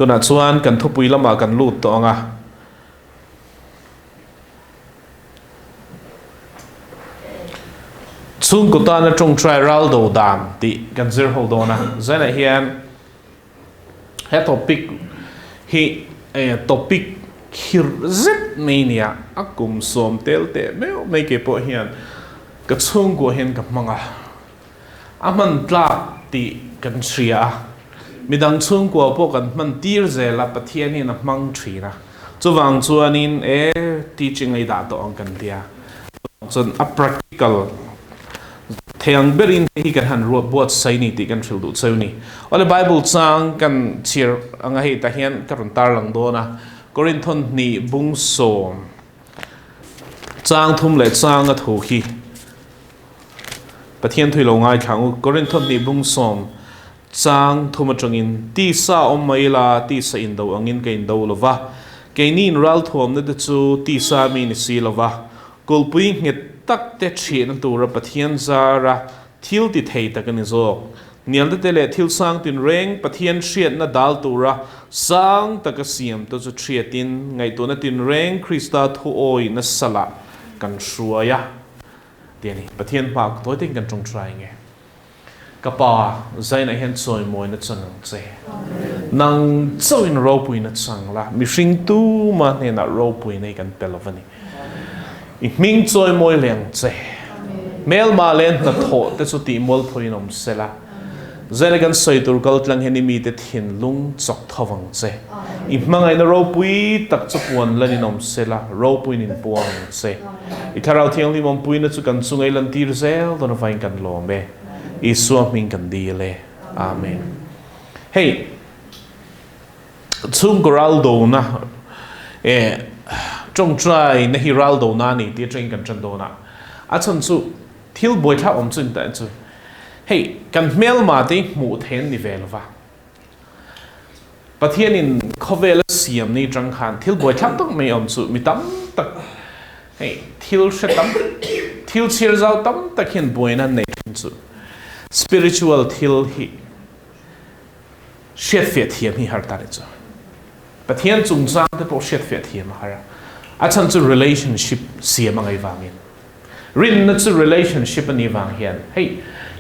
tu na chuan kan thupui lama kan lut to anga Chhungkua na Tawngtai raldo dam ti kan zir hold on zana hian he topic hi topic khir zet mania akum som tel te me ke po hian ka Chhungkua hian ka manga aman tla ti kan thria midang Chhungkua po kan man tir zela pathian hi na mang thina chuwang chuanin teaching ai da to ang kan dia chun a practical thang berin hi kan han ruat buat sai ni ti kan thil du cheu ni ole bible chang kan chir anga hi ta hian karon tar lang do na Korinthon ni bung som chang thum le chang a thu hi pathian thui lo ngai thang Korinthon ni bung som chang thum atangin ti sa om mai la ti sa in do angin ke in do lova ke nin ral thom na chu ti sa mi ni si lova kolpui nget tak te thien tura pathian zara thil ti thei takani zo nial te le thil sang tin reng pathian hriat na dal tura sang takasiam to chu thriatin ngai to na tin reng Krista thu oi na sala kan shuaya tiani pathian pak toi tin kan tong try nge kapa zaina hen choi moi na chanang che nang choin ro pui na chang la mi hring tu ma ne na ro pui nei kan pelovani Ming choi moi leng che mel ma len na tho te chu ti mol phoin om sela zelegan soitur kal tlang heni mi te thin lung chok thawang che I mangai na ro pui tak chu puan lanin om sela ro pui nin puang che I tharau thiang limom pui na chu kan chungai lan tir zel don vain kan lo me I suam min kan di le amen hey Chhungkua raldo na Tawngtai na hi raldo na ni ti train kan chan do na a chan chu thil boi tha om chun ta chu hey kan mel ma ti mu then ni velwa pathian in khovel siam ni tang khan thil boi tha tak mai om chu mi tam tak hey thil shetam thil chir zau tam tak hin boi na nei chu spiritual thil hi shet fet hiam hi har ta re chu pathian chung sang te po shet fet hiam har a chan chu relationship siam angai wangin rin na chu relationship ani wang hian hey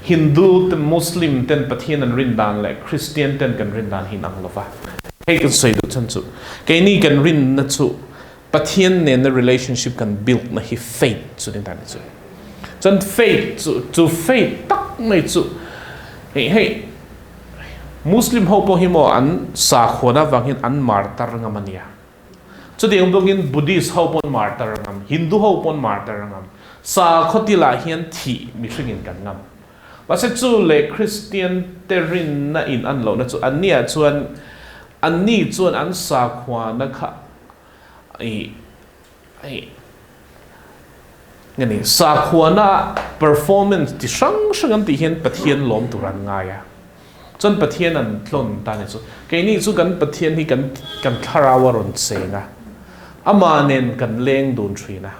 Hindu te Muslim ten pathian an rin dan le Christian ten kan rin dan hin ang lova hey kan sei du chan chu ke ni kan rin na chu pathian ne na relationship kan build na hi faith chu din tan chu chan faith chu faith tak mai chu hey Muslim ho po himo an sa khona wang hin an martar ngamania chu ding bogin Buddhist ho pon martar ngam Hindu ho pon martar ngam sa khotila hian thi mi hringin kan ngam wase chu le Christian terin na in an lo na chu ania chuan anni chuan an sa khwa na kha ai ngani sa khwa na performance ti sang an ti hian pathian lom turan ngaya chon pathian an tlon ta ne chu ke ni chu kan pathian hi kan tharawaron chenga ama nen kan leng dun thrina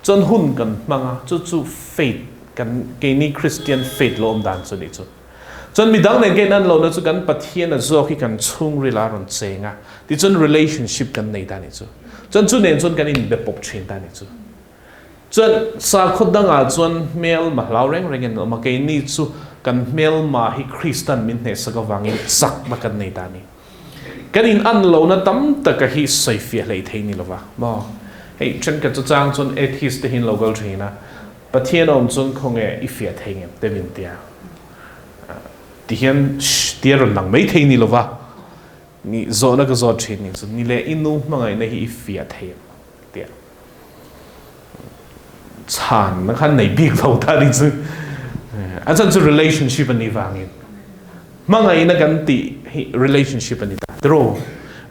chon hun kan manga chu faith kan ke ni Christian faith lom dan chu ni chu chon midang nen ke nan lo na chu kan pathian a zo hi kan chung rila ron chenga ti chon relationship kan nei ta ni chu chon chu nen chon kan in be pop thin ta ni chu chon sa khodanga chon mel ma lau reng en ma ke ni chu kan mel ma hi Christian min ne saka wangin sak ma kan nei ta ni kan in an lo na tam ta ka hi saifia lei thei ni lova mo hey chen ka chu chang chon atheist te hin local thina pathian om chon khonge ifia thei ngem te min tia ti hian tiar lang mai thei ni lova ni zo na ka zo thin ni chu ni le inu mangai na hi ifia thei tia chan na khan nei big lo ta ni chu a chan chu relationship ani wangin mangai na kan ti relationship ani ta tro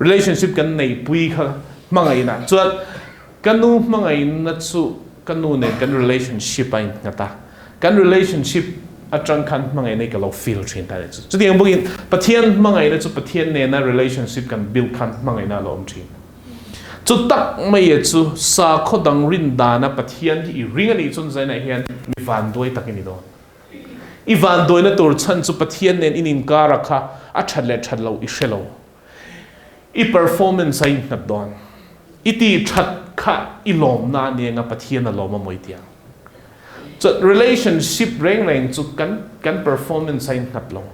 relationship kan nei pui kha mangai na chuan kanu mangai na chu kanu ne kan relationship ai ngata kan relationship atang khan mangai nei ka lo feel thin ta chu chu ding bogin pathian mangai na chu pathian ne na relationship kan build khan mangai na lo thin chu tak mai chu sa khodang rin da na pathian hi ring ani chun zaina hian mi van doi takini do Ivan doi na tur chan chu pathian nen inin kara kha a thatle thatlo I shelo I performance ay nat don iti that kha ilom na ni nga pathian na loma moi tiang so relationship reng chu kan performance ay nat long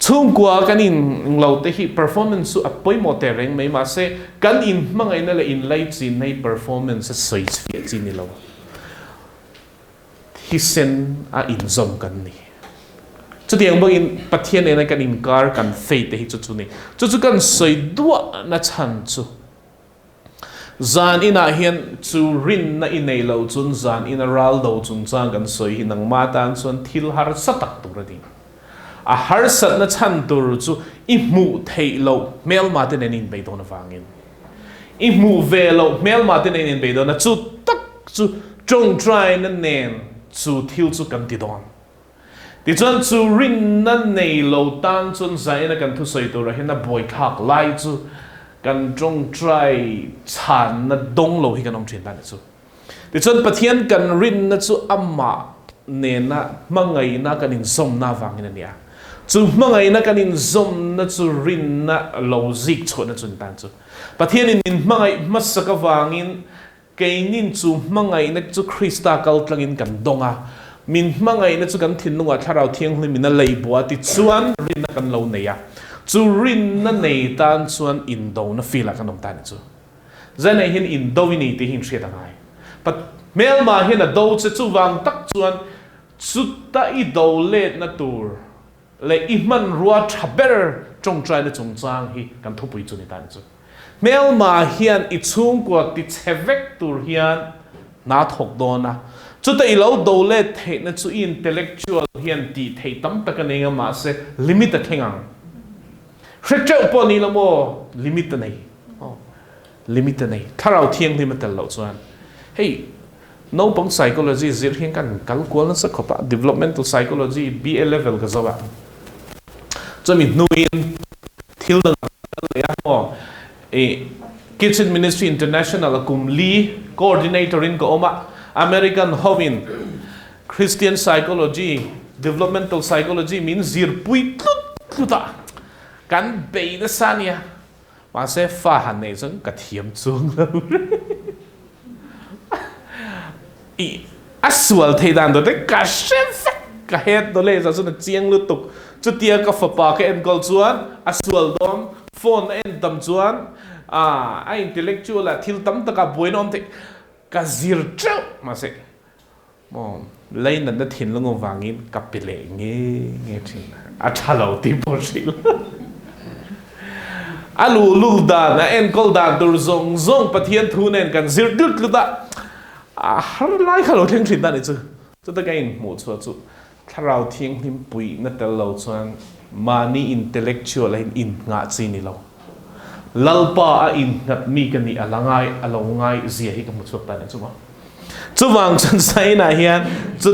Chhungkua kanin lo te hi performance su apoi mo te reng mai ma se kan in mangai na le in lai chin nei performance soi fi chin ni lo hi sen a in zom kan ni chu tiang bang in pathian ne kan in kar kan fei te hi chu ni chu kan soi dua na chan chu zan ina hian chu rin na in nei lo chun zan in a raldo chun chang kan soi hi nang ma tan chun thil har satak tu ra ding a Hrahsel na chan tur chu I mu thei lo mel ma te nen in be don wangin I mu ve lo mel ma te nen in be don na chu tak chu Tawngtai na nen chu thil chu kan ti don ti chuan chu rin na nei lo tan chun zai na kan thu soi tur a hin na boi thak lai chu kan Tawngtai chan na dong lo hi kan ong thin tan chu ti chuan pathian kan rin na chu amma ne na mangai na kan in som na wangin ania chu mangai na kan in zom na chu rin na logic chho na chun tan chu pathian in mangai masaka wangin kainin chu mangai na chu Krista kal tlangin kan donga min mangai na chu kan thinunga tharau thiang hlim na leibua ti chuan rin na kan lo neya chu rin na nei tan chuan in do na fila kan ong tan chu zana hin in do ni ti hin thriat angai pat mel ma hin a do chu wang tak chuan chu ta I do let na tur le iman ruwa thaber Tawngtai na chung chang hi kan thupui chu ni tan chu mel ma hian I Chhungkua ti chevek tur hian na thok dona chu ta I lo do le the na chu intellectual hian ti thei tam tak ani nga ma se limit a thengang hrecha po ni lamo limit nei limit nei tharau thiang limit lo chuan hey no pang psychology zir hian kan kalkual na sa khopa developmental psychology BA level ka zawa cho mình nuôi thiếu lần ya mo Kitchen Ministry International cùng Lee coordinator in ko oma American Hovin Christian psychology developmental psychology means zir pui tluta kan be na sania ma se fa han nei chung ka thiam chung lo I aswal thei dan do te ka chef ka het do le za chu na chiang lu tuk chu tia ka fa pa ka en kol chuan aswal dom phone en tam chuan a intellectual a thil tam taka boinom te ka zir trau ma se mo lein na thin long wangin ka pele nge thin a thalo ti posil alu lu da na en kol da dur zong pathian thu nen kan zir dut lu da a har lai khalo theng thin da ni chu ta ka in mo chu tharau thiang him pui na tel lo chuan mani intellectual in nga chi ni lo lalpa a in ngat mi kan ni alangai alongai zia hi ka mu chuk ta ne chuma chuwang chan sai na hian chu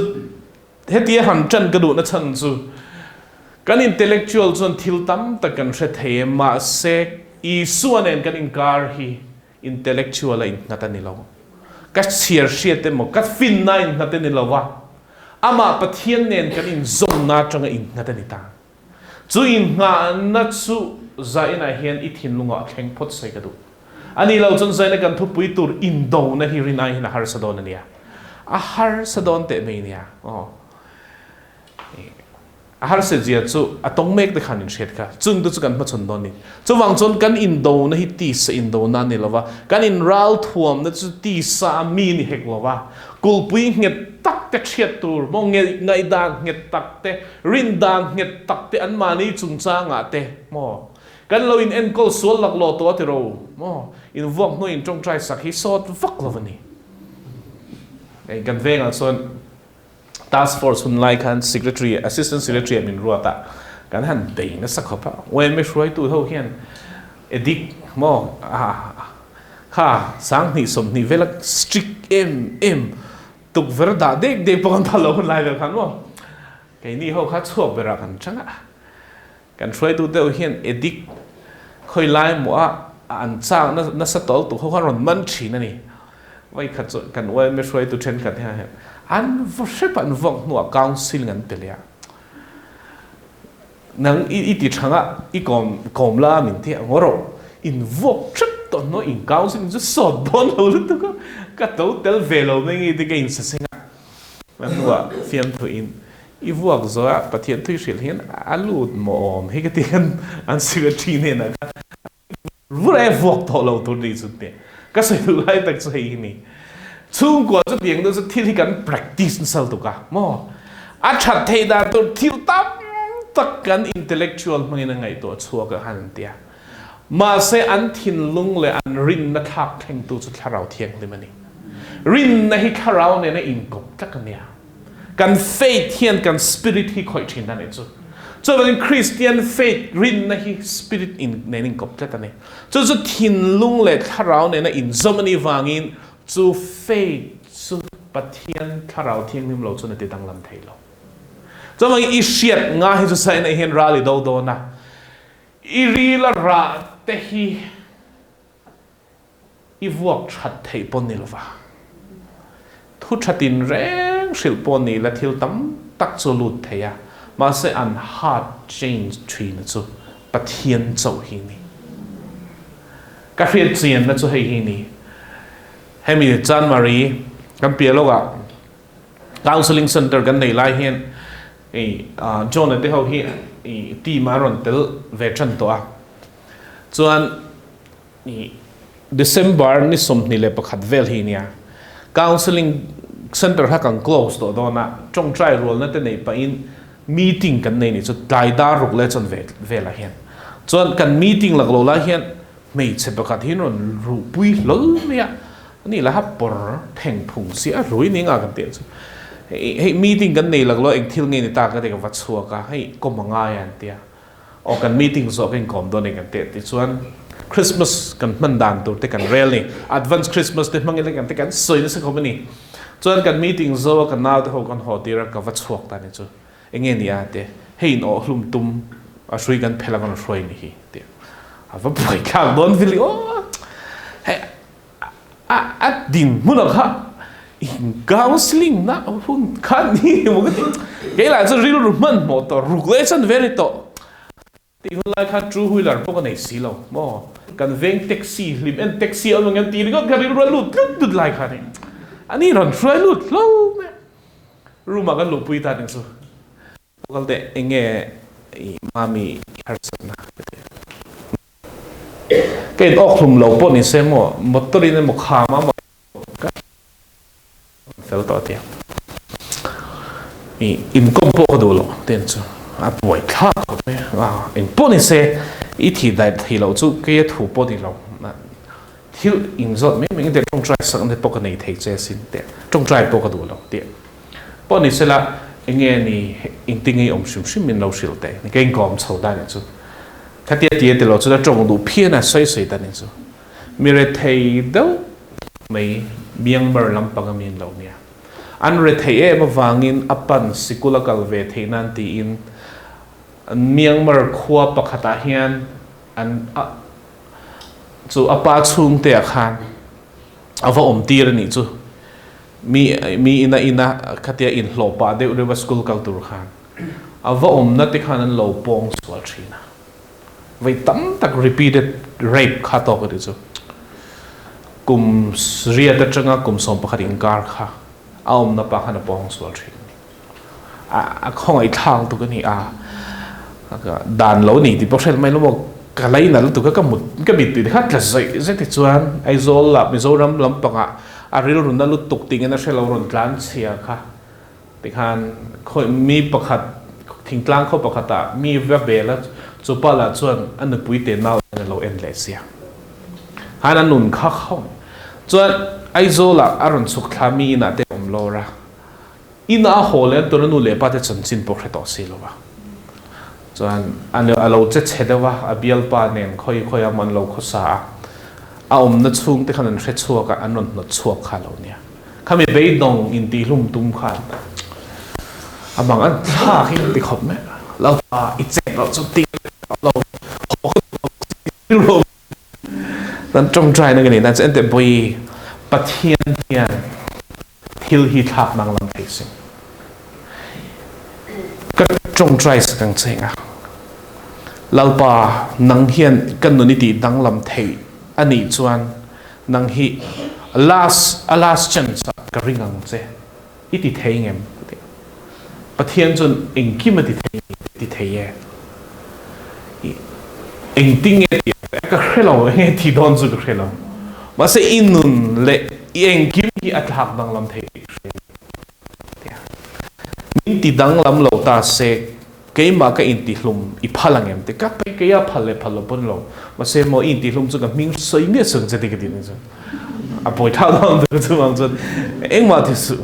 hetia han chan ka du na chan chu kan intellectual chon thil tam ta kan hre the ma se I suan en kan inkar hi intellectual in ngata ni lo ka chiar hriate mo ka fin na in ngata ni lo wa ama pathian nen kan in zom na tanga in ngata ni ta chu in nga na chu zaina hian I thin lunga thleng phot sai ka du ani lo chon zaina kan thupui tur in do na hi rinai na Hrahsel don ania a Hrahsel don te me nia a Hrahsel zia chu atong mek te khan in shet ka chung tu chu kan ma chon don ni chu wang chon kan in do na hi ti sa in do na ni lova kan in ral thuam na chu ti sa mi ni hek lova kulpui nget tak te thiat tur mo ngai dang nget tak te rin dang nget tak te an mani chung cha nga te mo kan lo in en kol sual lak lo to te ro mo in vok no in Tawngtai sak hi sot vak lo ni ei kan venga son task force hun lai kan secretary assistant secretary min ruata kan han be na sakhopa we me shroi tu ho hian edik mo ha sang ni som ni velak strict em tuk verda de pon thalo lai ve khan mo kai ni ho kha chuak bera kan changa kan shroi tu de hian edik khoi lai mo an chang na sa tol tu ho ron man thi na ni vai kha chu kan we me shroi tu then ka ha an worship an vok no council ngan pelia nang iti changa I kom la min te ngoro in vok trip to no in counseling just sot bon lo lu to ka to tel velo me ngi de in sa singa manwa fiam to in I vok zo a pathian thui shil hian alut mom he ka ti an siga thi ne na vure vok to lo to ri chu te ka sai lu lai tak chu hi ni Chhungkua chu tiang do chu thil hi kan practice sal to ka mo a that thei da to thil tam tak kan intellectual mangina ngai to chua ka han tia ma se an thin lung le an rin na thak theng tu chu tharau thiang le mani rin na hi kharau ne na in kop tak ania kan faith hian kan spirit hi khoi thin na ne chu so when Christian faith rin na hi spirit in ne ning kop tak ane so chu thin lung le tharau ne na in zomani wangin chu faith chu pathian tharau thiang nim lo chu na te dang lam thei lo cho mang I shiat nga hi chu sai na hian rally do na I ri la ra te hi I vuak that thei pon ni lova thu thatin reng shil pon ni la thil tam tak chu lut theya ma se an heart change three na chu pathian chau hi ni ka fiat chian na chu hei hi ni hemi Chan Marie kan pialoga counseling center kan nei lai hian John at the how he team aron tel veteran to a chuan December ni somni le pakhat vel hi nia counseling center ha kan close to dona chong try role na te nei pa in meeting kan nei ni chu dai da ruk le chon vel a hian chuan kan meeting lag lo la hian mei che pakhat hin ron ru pui lo nia ni la ha por theng phung si a rui ni nga kan te chu hey meeting kan nei lag lo ek thil nge ni ta ka te ka wachua ka hey ko manga yan tia o kan meeting zo kan kom do ne kan te ti chuan Christmas kan man dan to te kan rel ni advance Christmas te mangile kan te kan soi na sa company chuan kan meeting zo kan na te ho kan ho tira ka wachuak ta ni chu enge ni a te hey no hlum tum a sui kan phela kan roi ni hi te ava boi ka don vili o hey a din mun kha in counseling na hun kan ni mo ke la chu ril ru man mo to regulation very to ti la kha true wheeler po nei si lo mo kan veng taxi lim en taxi on ngam ti got ka ril ru lut lut lai kha ni ani ron try lut lo me ru ma kan lu pui ta ni chu kal de enge mami Hrahsel na ke ok lum lo po ni se mo motorin mo khama mo fel to tia in kompo do lo ten chu a poi kha ko me wa in poni se I thi dai thi lo chu ke thu po di lo na thil in zot me me de tong try sang de pok nei thei che sin te tong try pok do lo te poni se la nge ni in tingi om shim shim min lo shil te ni ke ngom chho da ni chu khatia tie te lo chu da tong du phia na sai sai ta ni chu mi re thei do mai miang mar lam pagamin lo nia an re thei e ma wangin apan sikula kal ve theinan ti in miang mar khua pakhata hian an chu apa chung te khan ava om tir ni chu mi ina khatia in hlo pa de re school kal tur khan ava om na te khan an lo pong swal thina vai tam tak repeated rape kha to ka chu kum ria ta changa kum som pakhat in kar kha aum na pa khana pong swal thin a khong ai thang tu ka ni a dan lo ni ti poksel mai lo mo ka lai na lo tu ka mut ka bit ti khat la zai zai ti chuan ai zol la mi zoram lam panga a ril run na lu tuk ting na shelo ron tlan chia kha ti khan khoi mi pakhat thing tlang kho pakhata mi va bela chu pa la chuan an pui te na lo en le sia han an nun kha khong chuan ai zola aron chuk thami na te om lora ina hole to nu le pa te chan chin po khre to si lo ba chuan an alo che chedawa abial pa nen khoi khoi man lo kho sa a om na chung te khan an hre chuaka an non no chuak kha lo nia khami be dong in ti hlum tum khan amang an tha hi ti khop me lo pa I che lo chu ti lo ho dan trong trai na gani dan chen te boi pathian hian thil hi thak nang lam thei sing ka trong trai sakang chenga lalpa nang hian kan nuni ti dang lam thei ani chuan nang hi last chance ka ringang che iti thei ngem pathian chun engkim ti thei ye engting e ka khelo he ti don chu khelo ma se inun le engkim hi athak dang lam thei min ti dang lam lo ta se cái mà cái in tihlum i phalang em te ka cái ya phale phalo pon lo ma se mo in tihlum chu ka ming soi ne sung che te cái tin chu a poi tha dong de chu mang chu eng ma thi su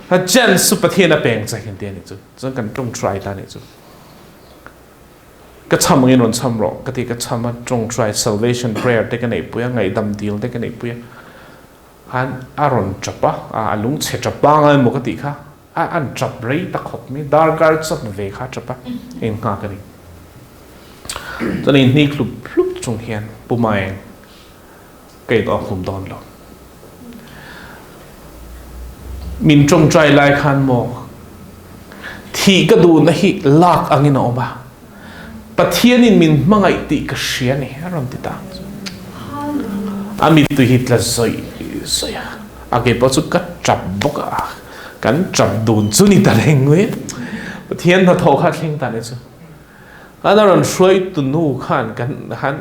ha chen su pathian a peng cha hin te ni chu chu kan trong try ta ni chu ka cham ngin on cham ro ka ti ka chama trong try salvation prayer te ka nei puya ngai dam dil te ka nei puya han aron chapa a lung che chapa ngai mo ka ti kha an chap rei ta khop mi dar gar sat ve kha chapa en nga ka ni cho nên ni club club chung hian pu mai cái đó khum don lo min trong trai lai khan mo thi ka du na hi lak angin oma pathian in min mangai ti ka shia ni ram ti ta ami tu hit la zoi soya age pa chu ka chap boka kan chap dun chu ni ta leng we pathian na tho kha thing ta ne chu ana ron shroi tu nu khan kan han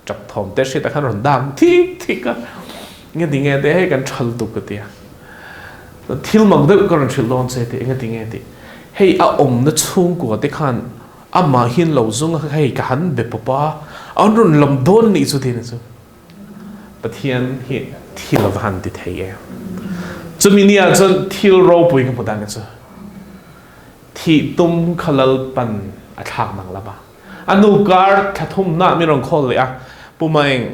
chap thom te shi ta khan ron dam thi ka nghe tiếng nghe te he kan thal tu ka tia thil mag de ka ron thil lon se te nghe te hei a om na chung ko te khan ama hin lo zung hei ka han be papa an ron lam don ni chu tin chu pathian hi thil van ti thei chu mi nia chon thil ro pui ka pudan chu thi tum khalal pan a thak nang laba anu gar thathum na mi rong khol le a pumaeng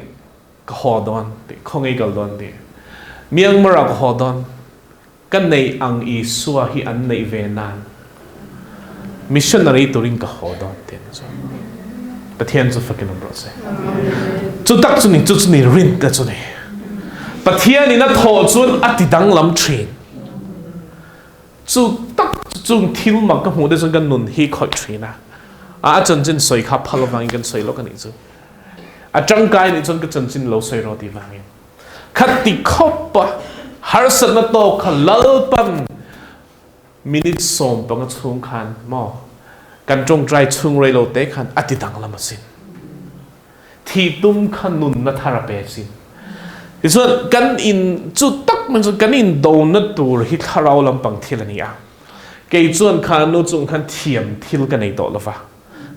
ka hodon ti khongai gal don ti miang mara ka hodon kan nei ang I suwa hi an nei ve nan missionary turing ka hodon ten so pathian chu fakin bro se chu tak chu ni rin ta chu ni pathian ina tho chun atidang lam thin chu tak chung thil ma ka mu de chung kan nun hi khoi thina a chan chin soi kha phalo wang kan soi lo kan ni chu a chang kai ni chung ka chan chin lo soi ro ti wang khat ti khop har san na to khalal pan minute som pang chung khan mo kan chung trai chung rei lo te khan atidang lam sin thi tum khan nun na thara pe sin iswa kan in chu tak man kan in do na tur hi tharau lam pang thil ani a ke chuan khan no chung khan thiam thil ka nei to lova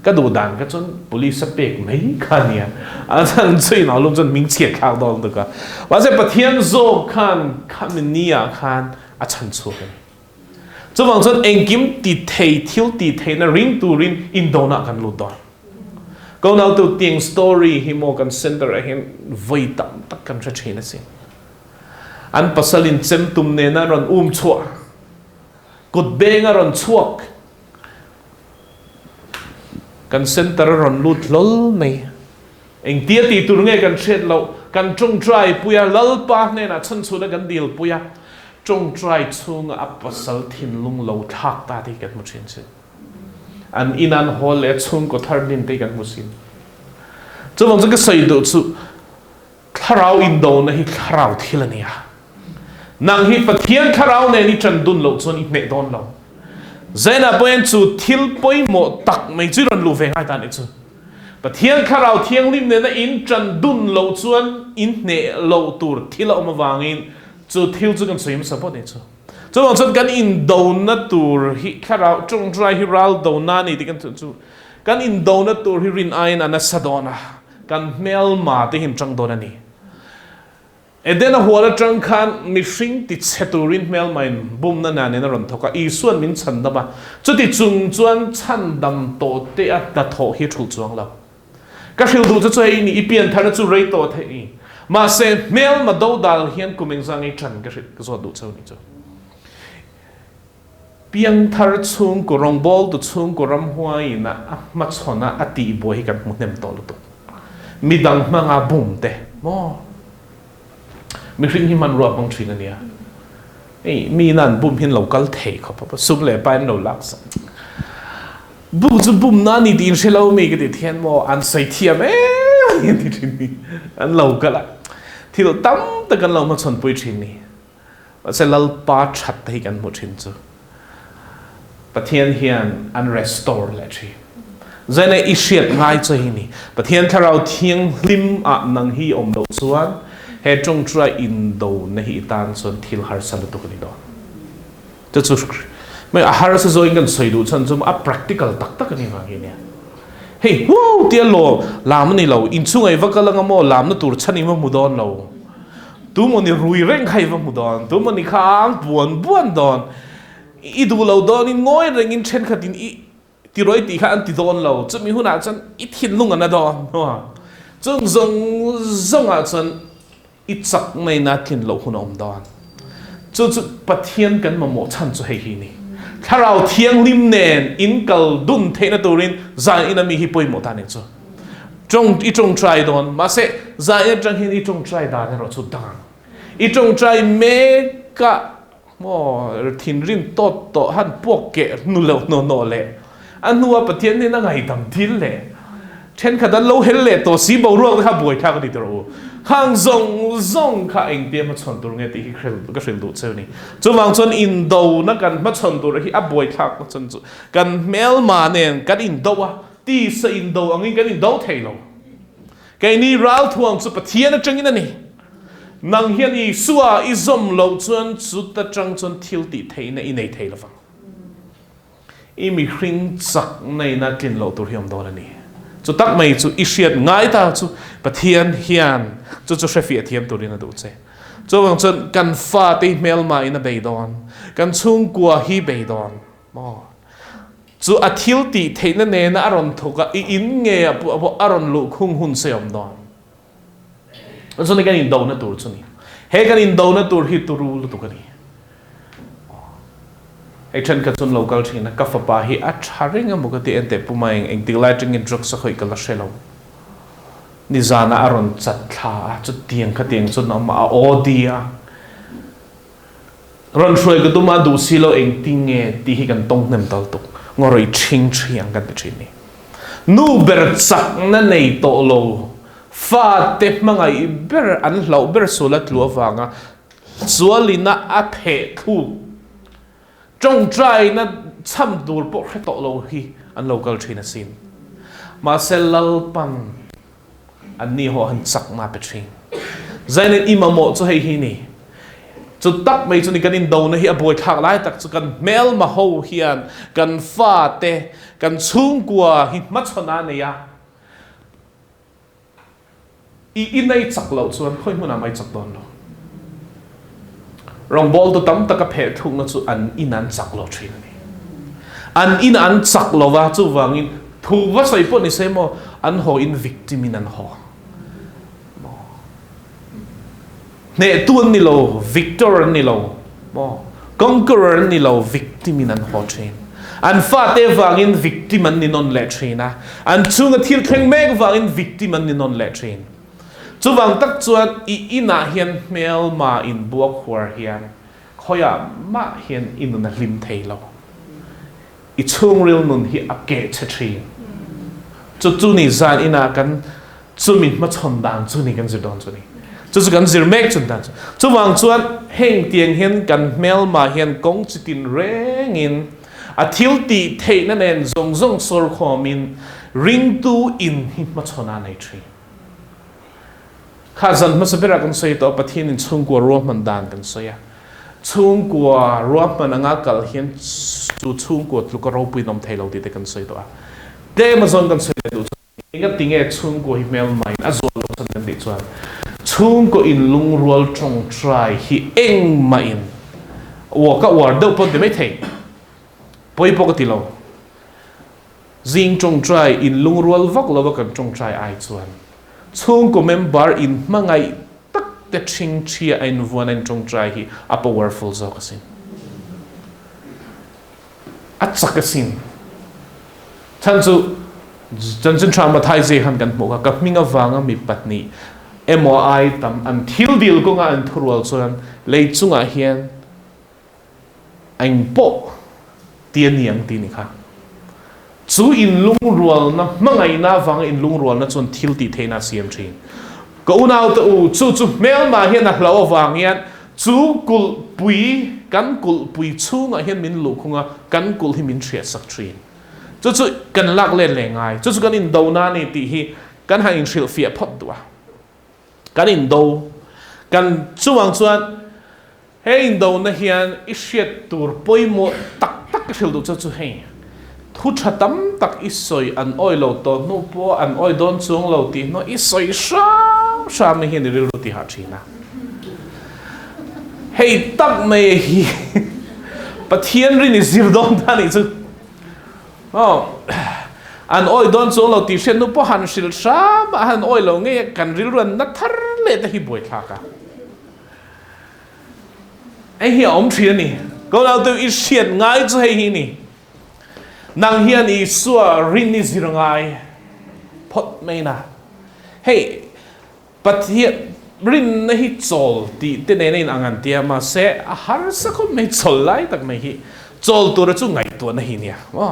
ka du dan ka chun police pek mai khania a san chui na lu chun ming chiat khak dol to ka wa se pathian zo khan khamnia khan a chan chu ka chu wang chun engkim ti thei thil ti thei na ring tu rin in do na kan lu do go now to ting story hi mo kan center a hin voi tam tak kan cha china sin an pasalin chem tum ne na ron chua kut benga ron chuak kan center ron lut lol nei eng tia ti tur nge kan chet lo kan chung try puya lal pa ne na chan chu na kan dil puya chung try chung a pasal thin lung lo thak ta ti kan mu chin se an inan hol le chung ko thar din te kan mu sin chu wang ka sai do chu tharau in do na hi tharau thilania nang hi pathian tharau ne ni chan dun lo chon I ne don lo zaina poin chu thil poi mo tak mai chu ron lu ve ngai ta ne chu pathian tharau thiang lim ne na in chan dun lo chuan in ne lo tur thil om wangin chu thil chu kan soim support ne chu chu wang chon kan in do na tur hi tharau chung dry hi raldo na ni ti kan chu kan in do na tur hi rin ain ana sadona kan mel ma te hin chang don ani edena huala chang khan mishing ti cheturin mel main bum na na ne na ron thoka I suan min chan da ba chu ti chung chuan chan dam to te a ta tho hi thul chuang la ka hil du chu ai ni I pian thana chu rei to the ni ma se mel ma do dal hian kumeng sang I chan ka rit ka zo du chau ni chu piang thar chung ko rong bol tu chung ko ram huai na ma chona ati boi kan mu nem to lu tu midang manga bum te mo mi ring hi man ro bang thin ania ei mi nan bum hin local thei kho pa sum le pan no lak sa bu chu bum na ni tin shelo me ke thian mo an sai thiam ni tin ni an lo ka la thil tam ta kan lo ma chon pui thin ni se lal pa that hi kan mo thin chu pathian hian an restore la thi zane ishiat ngai chu hi ni pathian tharau thiang hlim a nang hi om do chuan he trong try in do na hi tan son thil har sal tu ni do to chu mai a har sa zo in kan soi du chan zum a practical tak tak ni wangi ne hey wo tia lo lam ni lo in chungai vakalang mo lam na tur chani ma mudon lo tu mo ni rui reng khai va mudon tu mo ni khang buan don I du lo don in ngoi reng in chen khatin I ti roi ti kha an ti don lo chumi huna chan I thin lung ana don no chung zong a chan I chak mai na thin lo hun om don chu pathian kan ma mo chan chu hei hi ni tharau thiang lim nen in kal dun theina turin zan ina mi hi poi mo ta ne chu trong try don ma se za ya chang hin I trong try da ne ro chu dang I trong try me ka mo thin rin to han pok ke nu lo no le an nuwa pathian ni na ngai tam thil le chen kha dan lo hel le to si bo ro kha boi tha ka ti ro hang zong kha eng te ma chon tur nge ti hi khrel ka hril du cheu ni chu wang chon in do na kan ma chon tur hi a boi thak ma chon chu kan mel ma nen kan in do a ti sa in do angin kan in do thei lo kai ni ral thuang chu pathian a changin ani nang hian I suwa I zom lo chuan chu ta chang chon thil ti thei na I nei thei lo wang I mi hring chak nei na tlin lo tur hiam do la ni chu tak mai chu ishiat ngai ta chu pathian hian chu shefia thiam turin a du che chu wang chon kan fa te mel ma in a bei don kan Chhungkua hi bei don mo chu a thil ti thei na ne na aron thoka I in nge a aron lu khung hun se om don so ni kan in do na tur chu ni he kan in do na tur hi turu lu tu kan ni e chen ka chun local thina ka fa pa hi a tharing a mukati ente pumai eng ti lai ting in drug sa khoi ka la shelo ni zana aron chat tha chu tiang kha tiang chu na ma odia ron shoi ka tu ma du silo eng tinge ti hi kan tong nem tal tu ngoroi ching chiang kan ti ni nu ber chak na nei to lo fa te mangai ber an hlau ber solat lu awanga chualina a phe thu trong trai na cham dur po khe to lo hi an local thina sin ma selal pan an ni ho han chak ma pe thing zainin imamo chu hei hi ni chu tak mai chu ni kanin do na hi a boi thak lai tak chu kan mel ma ho hian kan fa te kan Chhungkua hi ma chona ne ya I inay chak lo chuan khoi huna mai chak don lo rong bol to tam taka phe thung na chu an inan chak lo thin ni an in an chak lo wa chu wangin thu wa sai po ni se mo an ho in victim in an ho ne tuan ni lo victor ni lo mo conqueror ni lo victim in an ho thin an fa te wangin victim an ni non le thina an chunga thil thleng mek wangin victim an ni non le thin chu wang tak chuan I ina hian mel ma in buak huar hian khoya ma hian in na hlim thei lo I chung ril nun hi a ke chatri chu ni zan ina kan chu min ma chon dang chu ni kan zir don chu ni chu kan zir mek chun dan chu wang chuan heng tiang hian kan mel ma hian kong chitin rengin a thil ti thei na nen zong sor khomin ring tu in hi ma chona nei thri khazan masabira kan sei to pathin in Chhungkua ro man dan kan soya Chhungkua ro man anga kal hian chu Chhungkua tlu ka ro pui nom thailo ti te kan sei to a de mazon kan sei du inga tinge Chhungkua hi mel mai azol lo san kan di chuan Chhungkua in lung rual trong try hi eng ma in wa ka war do pon de mai thei poi po ka ti lo zing trong try in lung rual vak lo kan trong try ai chuan Chhungkua member in mangai tak te ching chia ein vuan en trong try hi a powerful zo kasin at sakasin chanchu chanchen traumatize han kan mo ka minga wanga mi patni MOI tam an thil dil ko nga an thurwal chuan leichunga hian ein po tian yang ti ni kha chú in lung rual na mangai na vang in lung rual na chun thil ti theina siam thin ko nau te u chu mel ma hian na hlo wang hian chú kul pui kan kul pui chunga hian min lu khunga kan kul hi min thria sak thin chu kan lak len le ngai chu kan in do na ni ti hi kan ha in thil fia phot tua kan in do kan chuang chuan he in do na hian i hriat tur poimo tak thil du chu he thu thatam tak i soi an oi lo to nu po an oi don chung lo ti no i soi sha me hian ri ru ti ha thina hey tak me hi pathian ri ni zir don ta ni chu an oi don chung lo ti shen nu po han sil sha ma han oi lo nge kan ril ran na thar le ta hi boi tha ka ai hi om thia ni ko nào tôi ít xiết ngay cho hay hi ni nang hian i suwa rin ni zirangai phot mai na hey pathian rin na hi chol ti te ne in angan tia ma se har sa ko mai chol lai tak mai hi chol tu ra chu ngai tu na hi nia wa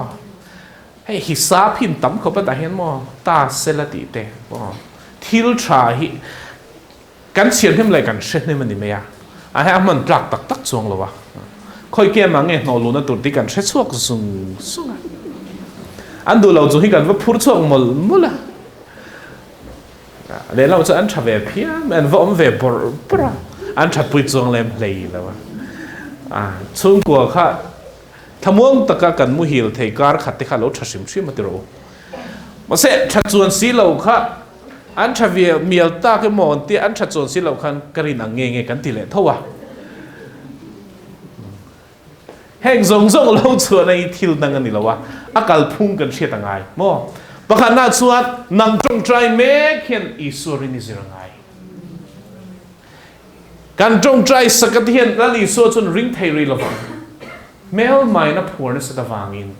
hey hi sa phim tam ko pa ta hian mo ta se la ti te wa thil tha hi kan xian hem lai kan shet ne man ni me ya a ha man trak tak tak chuang lo wa khoi ke ma nge no lu na tur ti kan shet chuak sung sung an du lo chu hi kan va phur chuak mol mula le lo chu an tha ve phia men vom ve bor bra an tha pui chuang lem lei lo wa Chhungkua kha thamuang taka kan mu hil thei kar khat te kha lo thasim thri matiro ma se tha chuan si lo kha an tha ve mial ta ke mon ti an tha chuan si lo khan karin ang nge kan ti le thowa heng zong lo chuan ai thil nang ani lawa akal phung kan hriat angai mo pakhat na chuan nang tong trai me khian isuri ni zirangai kan tong trai sakat hian rali so chun ring thei ri lawa mel mai na phur na sa wangin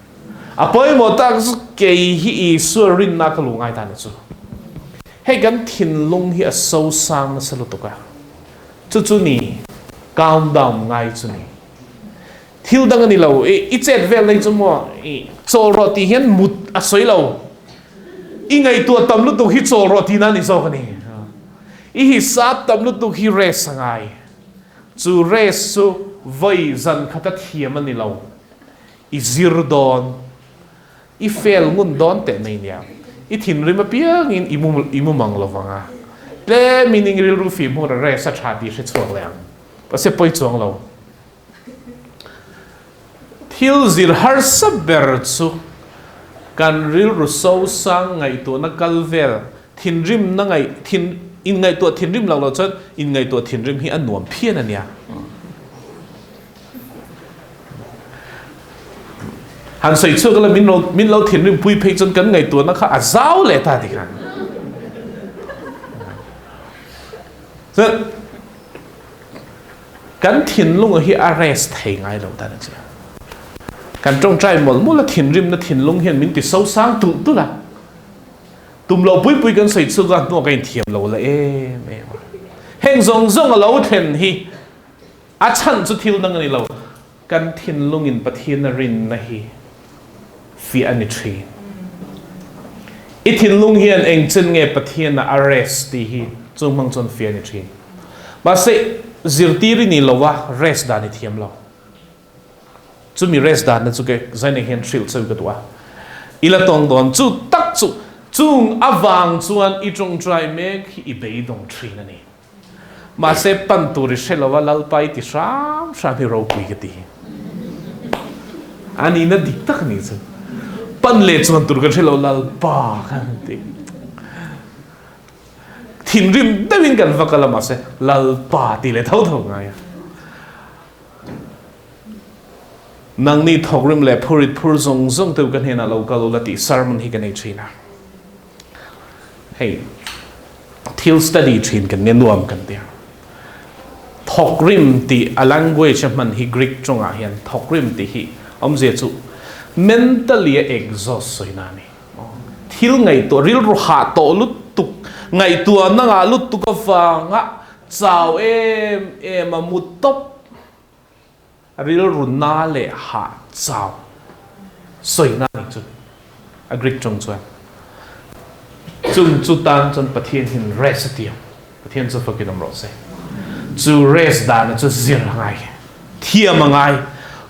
apoi mo tak ke hi isurin na kalungai ta ni chu hei kan thin lung hi a so sang na salu to ka chu ni calm down ngai chu ni thil dang ani lo i chet vel nei chu mo chol ro ti hian mut a soi lo i ngai tu tam lu tu hi chol ro ti na ni so kani i hi sap tam lu tu hi res sangai chu res su voi zan khata thiam ani lo i zir don i fel ngun don te nei nia i thin rim piang in imu mang lo wanga le meaning ril ru fi mo re sa tha ti se chuak lang pa se poi chuang lo thil zir har saber chu kan ril ru so sang ngai to na kalvel thin rim na ngai thin in ngai to thin rim lo chan in ngai to thin rim hi an nuam phian ania han sei chu kala min lo thin rim pui phei chon kan ngai to na kha a zau le ta ti kan kan thin lung hi arrest thei ngai lo ta na cha kan trong trai mol mol la thin rim na thin lung hian min ti so sang tu la tum lo pui kan sei chu ga no kain thiam lo la heng zong a lo then hi a chan chu thil nang ani lo kan thin lung in pathian na rin na hi fi ani thi i thin lung hian eng chen nge pathian na arrest ti hi chung mang chon fi ani thi ba se zirti ri ni lo wa rest da ni thiam lo chu mi rest da na chu ke zain hian thil chu ka twa ila tong don chu tak chu chung awang chuan i tong trai me khi i be dong thrin ani ma se pan tu ri shelawa lalpai ti sham hi ro pui ke ti ani na dik tak ni chu pan le chuan tur ka shelo lal pa kan ti thin rim dawin kan vakala ma se lal pa ti le thau ngai nang ni thok rim le phurit phur zong tu kan hena lo ka lo la ti sermon hi kan ei china hey thil study chin kan nenuam kan tia thok rim ti a language man hi Greek chonga hian thok rim ti hi omje chu mentally exhaust soina ni thil ngai to ril ru ha to lut tuk ngai tu na nga lut tu ka fa nga chao em mut top ril ru na le ha chao soina ni chu agrik trong chuan chung chu tan chon pathian hin rest tiam pathian chu fakin am ro se chu rest dan chu zir ngai thiam ngai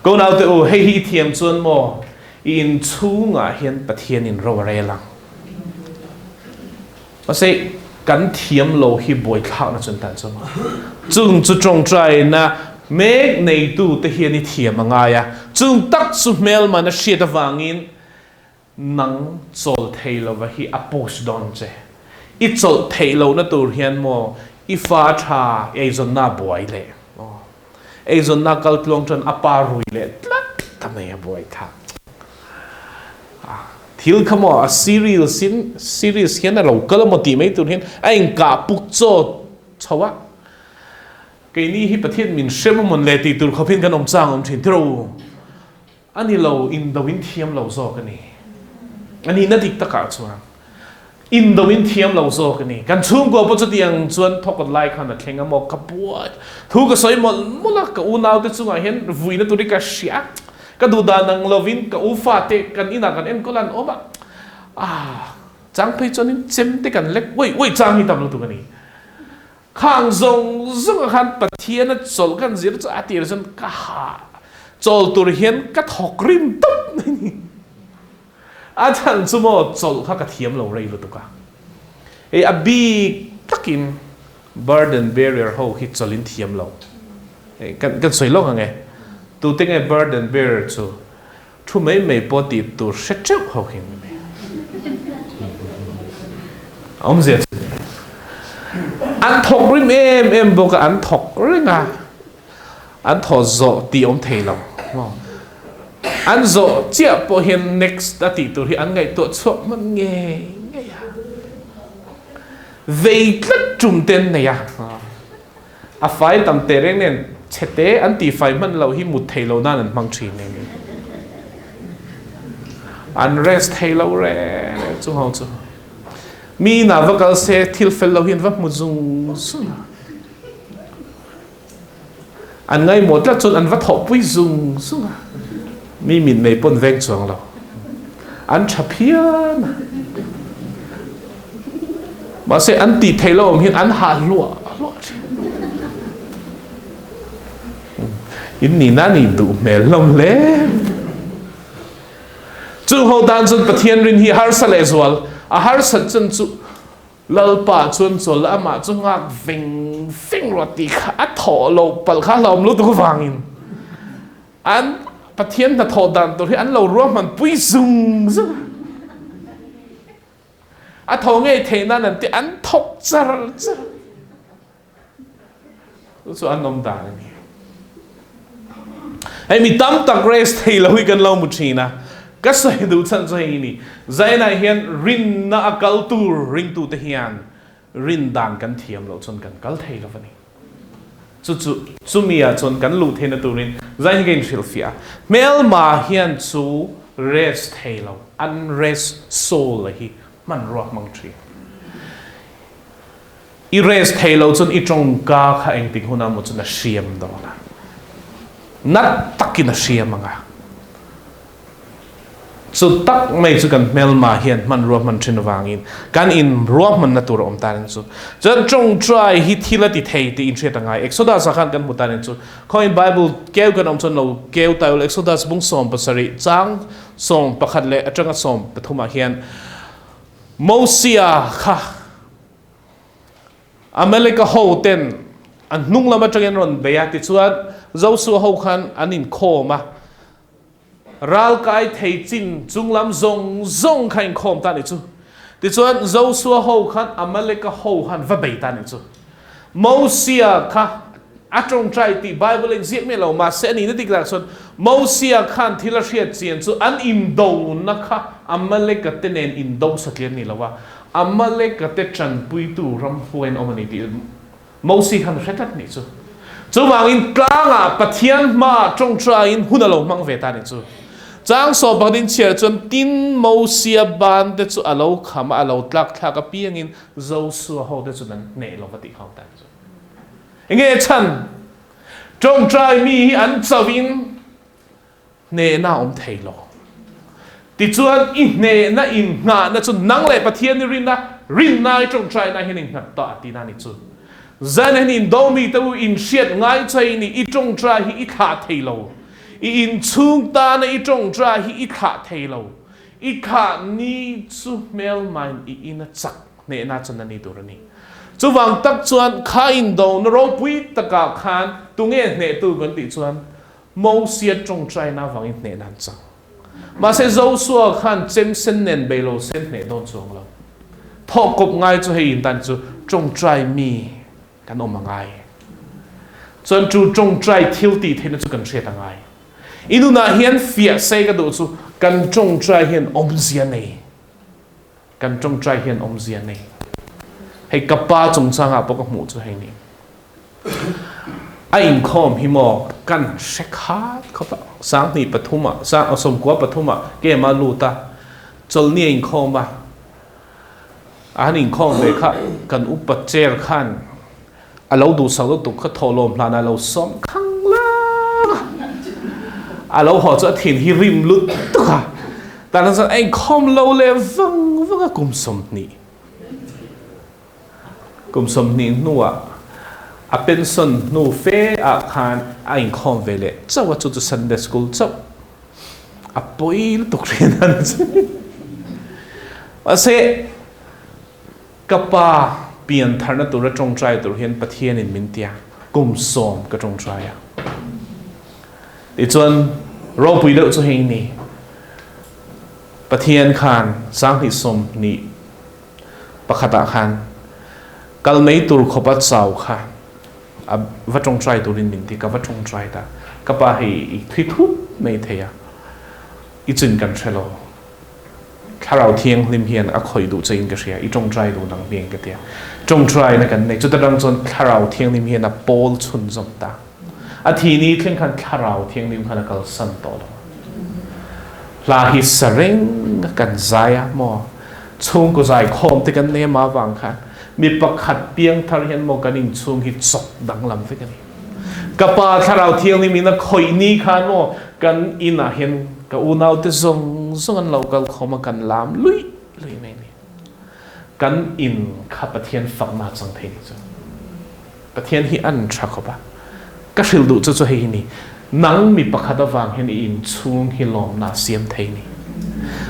ko nau te o hei hi thiam chuan mo in chunga hian pathian in ro re lang pasai kan thiam lo hi boi khak na chun tan chuma chung chu trong trai na mek nei tu te hian I thiam ngai ya chung tak chu mel man a shit awangin nang chol thailo wa hi apos don che I chol thailo na tur hian mo I fa tha ei zon na boy le ei zon na kal tlong chan apa rui le tlat tamai boy tha thil khamo a series hian a lo kala moti mai tur hian a in ka puk cho chawa ke ni hi pathian min shem mon le ti tur khopin kan om chang om thin tro ani lo in the win thiam lo zo ka ni ani na dik ta ka chuan in the win thiam lo zo ka ni kan chung ko po chutiang chuan thokot lai khan a thlenga mo ka puat thu ka soi mol mulak ka unaw te chunga hian vuina turi ka sia ka du da nang lovin ka u fa te kan ina kan en kolan oba chang phei chonin chem te kan lek woi chang hi tam lo tu ka ni khang zong khan pathian a chol kan zir cha atir jon ka ha chol tur hian ka thok rim top ni a chan chumo chol kha ka thiam lo rei lo tu ka e a big takin burden barrier ho hi cholin thiam lo e kan soi lo nge tu te nge burden barrier chu thu mai po ti tu set chau ho hin me om zet an thok rim em bo ka an thok ringa an tho zo ti om thei lo an zo chia po hian next ati tu hi an ngai to chok man nge ya vei tlat chum ten ne ya a fai tam te reng nen chete an ti fai man lo hi mut thei lo nan an mang thi ne an rest thei lo re chu hau chu mi na vakal se thil fel lo hin vak mu zung su an ngai mo tla chun an va tho pui zung su mi min mei pon veng chuang lo an thapian ma se an ti thei lo hin an ha lua in ni na ni du mel lom le chu ho dan chun pathian rin hi Hrahsel ezwal a Hrahsel chun chu lalpa chun chol ama chu ngak veng roti kha a tho lo pal kha lom lu tu wangin an pathian na tho dan to hi an lo ro man pui zung a tho nge theina nan ti an thok char chu an nom da ni ai mi tam tak grace thei lo hi kan lo mu thina ka sai du chan chai ni zaina hian rin na akal tur ring tu te hian rin dan kan thiam lo chon kan kal thei lo ni chu mia chon kan lu thena turin zain gen shilfia mel ma hian chu rest thei lo unrest soul hi man rock mang tri I rest thei lo chon I trong ka kha eng ting huna mo chon a siam do na nat takin a siam anga so tak mai chu kan mel ma hian man ro man thin wangin kan in ro man na tur om tan chu jan trong try hi thila ti thei ti in theta ngai exodus khan kan mutan chu coin bible keu kan om chon lo keu tail exodus bung som pasari chang som pakhat le atanga som pathuma hian mosia kha america ho ten an nung lama changen ron beya ti chuan zosu ho khan anin khoma ral kai thei chin chunglam zong khain khom ta ni chu ti chuan zosu ho khan america ho han va bei ta ni chu mosia kha atong trai ti bible exit me lo ma se ni na tik la son mosia khan thila hriat chian chu an in do na kha america tenen in do saklen ni lawa america te chan pui tu ram huan omani ti mosi khan hretat ni chu chu wang in tlanga pathian ma tong trai in hunalo mang ve ta ni chu chang so badin chiar chon tin mosia ban te chu alo khama alo tlak thaka piang in zo su ho te chu nan ne lo vati khau ta chu nge chan tong trai mi an chawin ne na om thei lo ti chuan in ne na in nga na chu nang le pathian ni rin nai trong trai na hin ngat ta ti na ni chu zan hin do mi tu in siat ngai chai ni I trong trai hi I kha thei lo I in chung ta na I trong trai hi I kha thei lo I kha ni chu mel mind I in a chak ne na chan ni tur ni chu wang tak chuan kha in do na ro pui taka khan tu nge ne tu gon ti chuan mo siat trong trai na wang in ne nan chang mà sẽ dấu xua khan chém sen nền bê lô sen nè đôn xuống lâu thọ cục ngay cho hình tàn chú trong trai mi cái ông mà ngay cho chú trong trai thiếu tì thế nó chú cần xe tăng ngay inu na hiền phía xây cái đồ chú cần trong trai hiền ông zian này cần trong trai hiền ông zian này hay cấp ba trong sang à bốc mũ cho hay này anh không hi mò cần sẽ khát không phải sáng thì bật thuma sáng ở sông quá bật thuma cái mà lù ta cho nên anh không mà anh không về khác cần Upa chair khan lâu đủ sau lúc khát thò lom là lâu xóm khăng la lâu họ cho thiền hi rim lút tức à ta nói rằng anh không lâu lệ vâng vâng cùng sớm nị nua pension nu fe khan anh không về lệ cháuว่าchú Sunday school cháu boi lu tục riêng anh và sẽ kapa biên thar na tur trong trai tur hiền pathian in min tia kum som ka trong trai à ti chuan ro pui lo chu hein ni pathian khan sang hi som ni pakhata khan kal nei tur khopat chau khan vắt trong trai tụi mình thì cả vắt trong trai ta các bà thì thuyết thúc mấy thế à ít chân cần chơi lo khá rào thiên lim hiền khởi đủ chơi cái gì ít trong trai đủ năng biếng cái tiệt trong trai này cái này chúng ta đang chọn khá rào thiên lim hiền ball chun giống ta thì ní thiên khăn khá rào thiên lim khăn cái sân to đó là hít sering cần dài mò chung có dài khom thì cái này mà vàng khăn mi pakhat piang thar hian mo kanin chung hi chok dang lam ve kani kapa tharau thiang ni mina khoi ni khan mo kan ina hian ka unau te zong an local khoma kan lam lui me ni kan in kha pathian fakna chang thei ni chu pathian hi an tha khoba ka hril du chu hei ni nang mi pakhat awang hian in chung hi lom na siam thei ni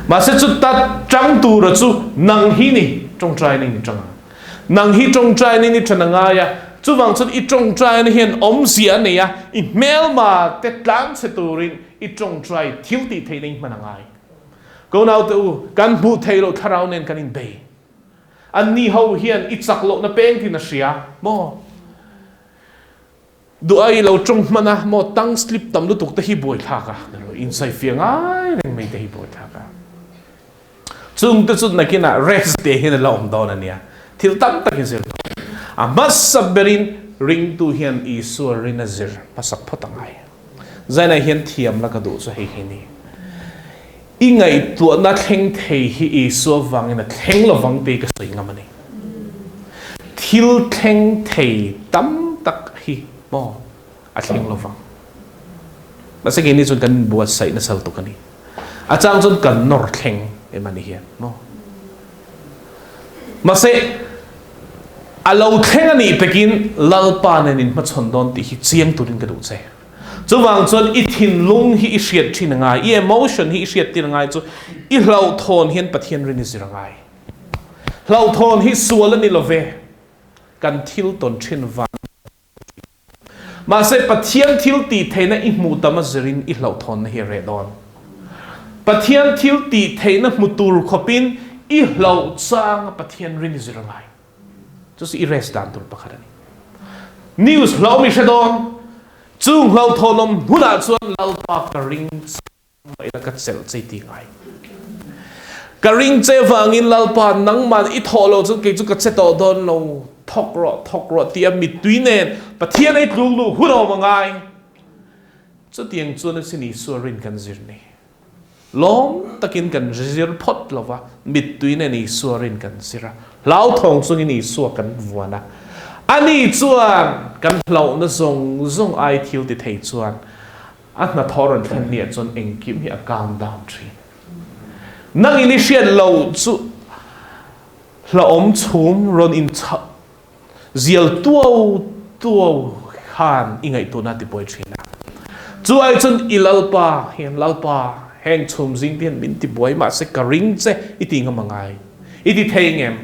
ma se chu ta chang tu ra chu nang hi ni trong trai ni chang nang hi trong trai ni thana nga ya chu wang chut I trong trai ni hian om sia ne ya I mel ma te tlang se turin I trong trai thil ti thei ning manangai go now tu kan bu thei lo tharau nen kan in be an ni ho hian I chak lo na peng ti na sia mo du ai lo trong mana mo tang slip tam lu tuk te hi boi tha ka inside fiang ai ren me te hi boi tha ka chung te chut na kina rest te hin la om don ania thil tam tak hin zir mas saberin ring tu hian Isur rin azir pasak photangai zaina hian thiam la ka du chu hei hini ingai tu na thleng thei hi Isur wangin a thleng lo wang te ka soi ngamani thil thleng thei tam tak hi mo a thleng lo wang basa ge ni chun kan buat sai na sal tu kani a chang chun kan nor thleng e mani hian mo mase alo thleng ani pekin lalpa nenin ma chon don ti hi chiang turin ka du che chu wang chon I thin lung hi I hriat thin ngai I emotion hi hriat tin ngai chu I hlau thon hian pathian rin zir ngai hlau thon hi sual ani love kan thil ton thin van ma se pathian thil ti theina I mu tama zirin I hlau thon hi re don pathian thil ti theina mutur khopin I hlau chang pathian rin zir ngai just erase dan tur pakharani news hlau mi shadon chung hlau thonom huna chuan lalpa ka ring ila ka chel chei ti ngai ka ring che wangin lalpa nangman I tholo chu ke chu ka che to don lo thok ro ti mi tuinen pathian ai tlulu huno mangai chu tiang chuan sini surin kan zirni lom takin kan zir phot lova mit tuinen ni surin kan sira lao thong chung ni su kan vuana ani chuan kan hlau na zong ai thil ti thei chuan at na thoron than ni chuan engkim hi a calm down tree nang initiate lo chu la om chum ron in cha zial tuo han ingai tu na ti poi thina chu ai chun ilalpa hian lalpa heng chum jing tian min ti boi ma se karing che iti nga mangai iti theingem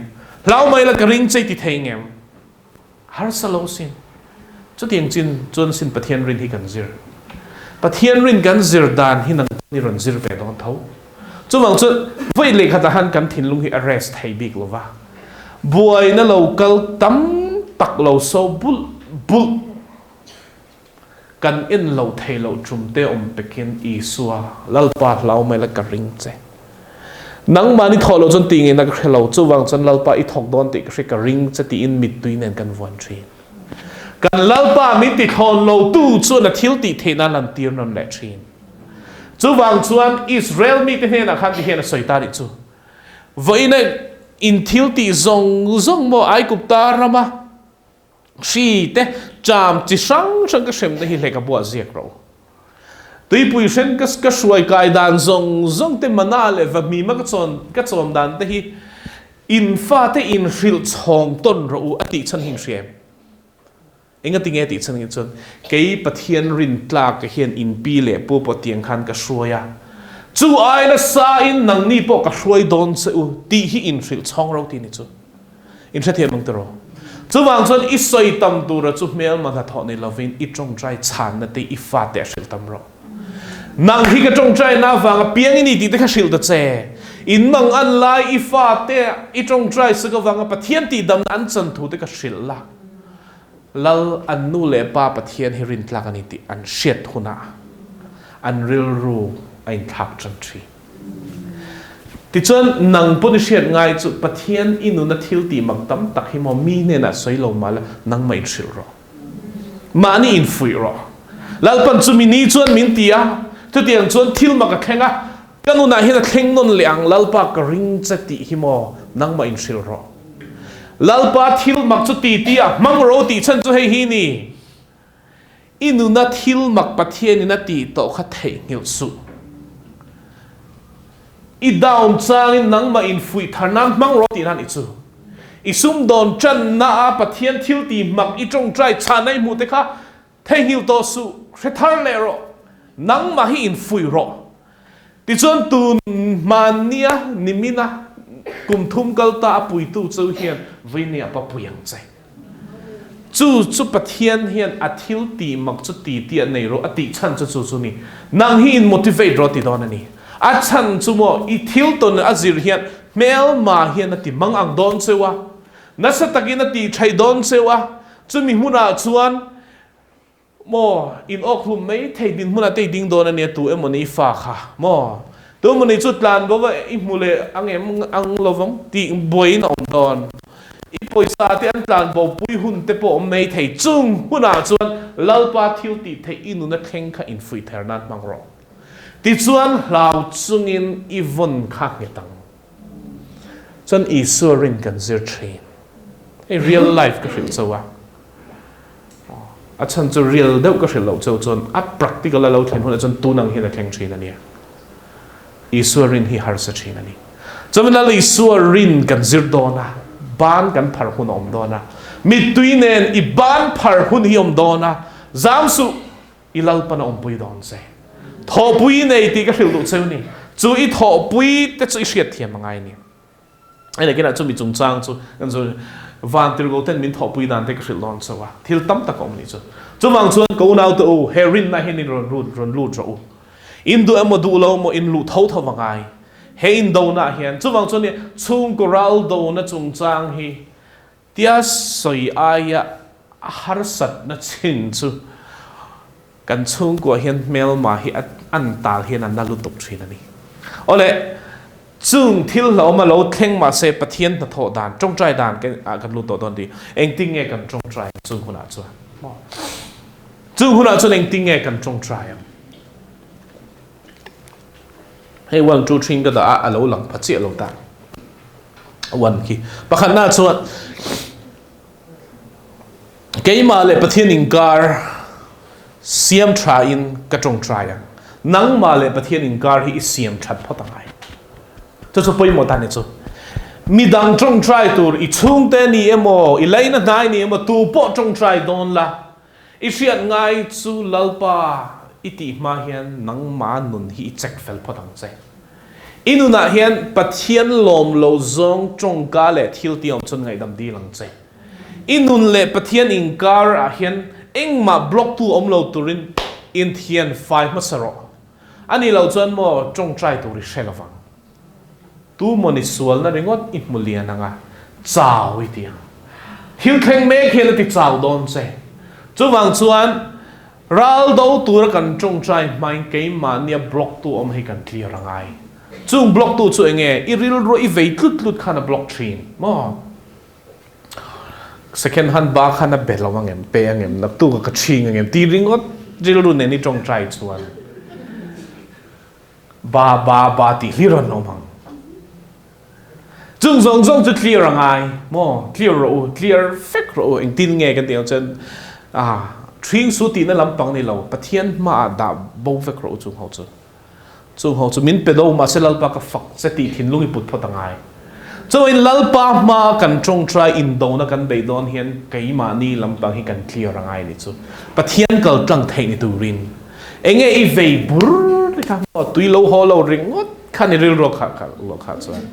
lau mai la karing che ti theingem har salo sin chu tiang chin chun sin pathian rin hi kan zir pathian rin kan zir dan hi nang ni ron zir pe don thau chu mang chu voi le khata han kan thin lung hi arrest thai bik lova buai na local tam tak lo so bul kan in lo thei lo chumte pekin isua lalpa lau mai la karing che nang mani tholo chon ting na khelo chu wang chon lalpa I thok don ti ka ring che ti in mit tuin en kan von thin kan lalpa mi ti thon lo tu chu na thil ti thena lan tir non le thin chu wang chuan Israel mi te hena khan ti hena soita ri chu voina in thil ti zong mo ai kupta rama shi te cham chi sang ka shem te hi le ka bua ziak ro tui pui shen ka shuai kai dan zong te manale va mi ma ka chon dan te hi in fa te in ril chong ton ro ati chan hing shem inga tinge ti chan chon kei pathian rin tla ka hian in pi le pu po tiang khan ka shuaya chu ai la sa in nang ni po ka shuai don se u ti hi in ril chong ro ti ni chu in the thiam mang te ro chu wang chon I soi tam tu ra chu mel ma tha tho ni lovin I trong trai chan na te I fa te shil tam ro nang hi ka trong trai na wang piang ini ti te ka shil da che in mang an lai I fa te I trong trai se ka wang pathian ti dam an chan thu te ka shil la lal an nu le pa pathian hi rin tlak ani ti an shet huna an ril ru ain thak chan thi ti chuan nang pun shet ngai chu pathian inu na thil ti mak tam tak hi mo mi ne na soi lo mal nang mai thil ro mani in fui ro lal pan chu mi ni chuan min tia tu tiang chuan thil mak a khenga kanu na hi na kheng non liang lal pa ka ring che ti hi mo nang mai thil ro lal pa thil mak chu ti tia mang ro ti chan chu hei hi ni inu na thil mak pathian na ti to kha thei ngil su I down chang in nang ma in fui tharnam mang ro ti nan I chu I sum don chan na a pathian thil ti mak I trong trai chanai mu te kha thei hil to su khethar le ro nang ma hi in fui ro ti chon tun mania nimina kum thum kal ta pui tu chu hian vinia pa puyang chai chu pathian hian a thil ti mak chu ti ti nei ro ati chan chu ni nang hi in motivate ro ti don ani a chan chu mo I thil ton azir hian mel ma hian ati mang ang don sewa nasa takin ati thai don sewa chu mi huna chuan mo in okhum mai thei din huna te ding don ani tu emoni fa kha mo tu moni chu tlan bo wa I mule ang lovong ti boi na om don I poisa te an tlan bo pui hun te po mai thei chung huna chuan lalpa thil ti thei inu na kheng kha in fui thernan mang ro ti chuan lau chungin I von kha nge tang chuan I surin kan zir train a real life ka fil chawa a chan chu real deuh ka hril lo chau chuan a practical lo thlen hun chuan tu nang hi na thleng thin ania I surin hi har sa thin ani chuan la I surin kan zir dona ban kan phar hun om dona mi tuinen I ban phar hun hi om dona zam su I lalpa na om pui don se tho pui nei ti ka hril lu cheu ni chu I tho pui te chu I hriat thiam mangai ni ai kena chu mi chung chang chu kan chu van tir go ten min tho pui dan te ka hril lon chawa thil tam tak om ni chu wang chuan ko nau to herin na hin ni ron lu tro in du amo du lo mo in lu tho wangai he in do na hian chu wang chuan ni chung ko raldo na chung chang hi tia soi aya har sat na chin chu kan Chhungkua hian mel ma hi an tal hian an nalu tok thin ani ole chung thil lo ma lo thleng ma se pathian na tho dan trong trai dan kan lu to don ti eng ting nge kan trong trai chung huna chuan eng ting nge kan trong trai hei wang chu thin ka da a lo lang phachi lo ta wan ki pakhan na chuan keima le pathian inkar siam tra in ka trong trai nang ma le pathian inkar hi siam that photangai chu poi mo tan chu mi dang trong trai tur I chung te ni emo I leina nai ni emo tu po trong trai don la I riat ngai chu lalpa iti ma hian nang ma nun hi check fel photang che inuna hian pathian lom lo zong trong ka le thil ti om chun ngai dam di lang che inun le pathian inkar a hian engma block tu om lo turin in thian fai ma saro ani lo chuan mo trong trai tur shelovang tu moni sual na ringot in mulia nanga chao itia hil thleng me khel ti chao don che chuwang chuan raldo tur kan trong trai mai ke mania block tu om hi kan clear rangai chung block tu chu enge iril ro I vei tlut khana block thin mo second hand ba khana belawang em pe angem nak tu ka thing angem ti ringot ril ru ne ni trong trai chuan ba ti liron no mang chung zong chu clear rangai mo clear fake ro eng tin nge kan tiang chen thing su ti na lampang ni lo pathian ma da bo fake ro chung ho chu min pedo ma selal pa ka fak se ti thin lungi put photangai so in lalpa ma kan trong try in do na kan be don hian kai ma ni lampang hi kan clear rangai ni chu pathian kal tlang thei ni turin enge I vei bur ni ka tui lo ho lo ringot khan ril ro kha chuan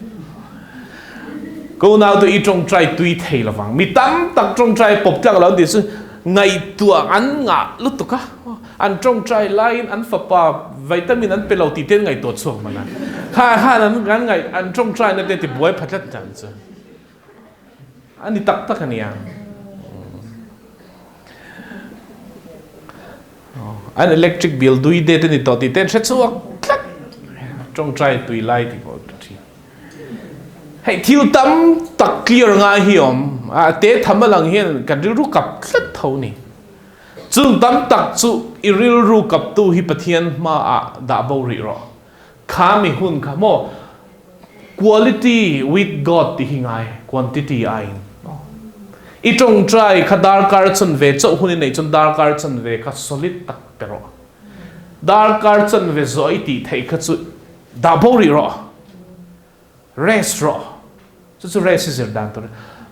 ko now to I trong try tui thei lawang mi tam tak trong try pop tlang lo ti chu ngai tua an nga lutuka an trong try line an fa pa vitamin an pelo ti ten ngai to chuak mana ha an gan ngai an trong try na te ti boy phatlat chan chu ani tak ania an electric bill dui de te ni to ti ten chuak trong try tui lai ti ko ti hei thiu tam tak clear nga hiom te thamalang hian kan ru kap thlat tho ni chung tam tak chu iril ru kap tu hi pathian ma da bo ri ro kha mi hun kha mo quality with God ti hingai quantity ai I trong trai khadar kar chun ve chau hun nei chun dar kar chun ve kha solid tak pero dar kar chun ve zoi ti thei kha chu da bo ri ro rest ro chu rest is dan to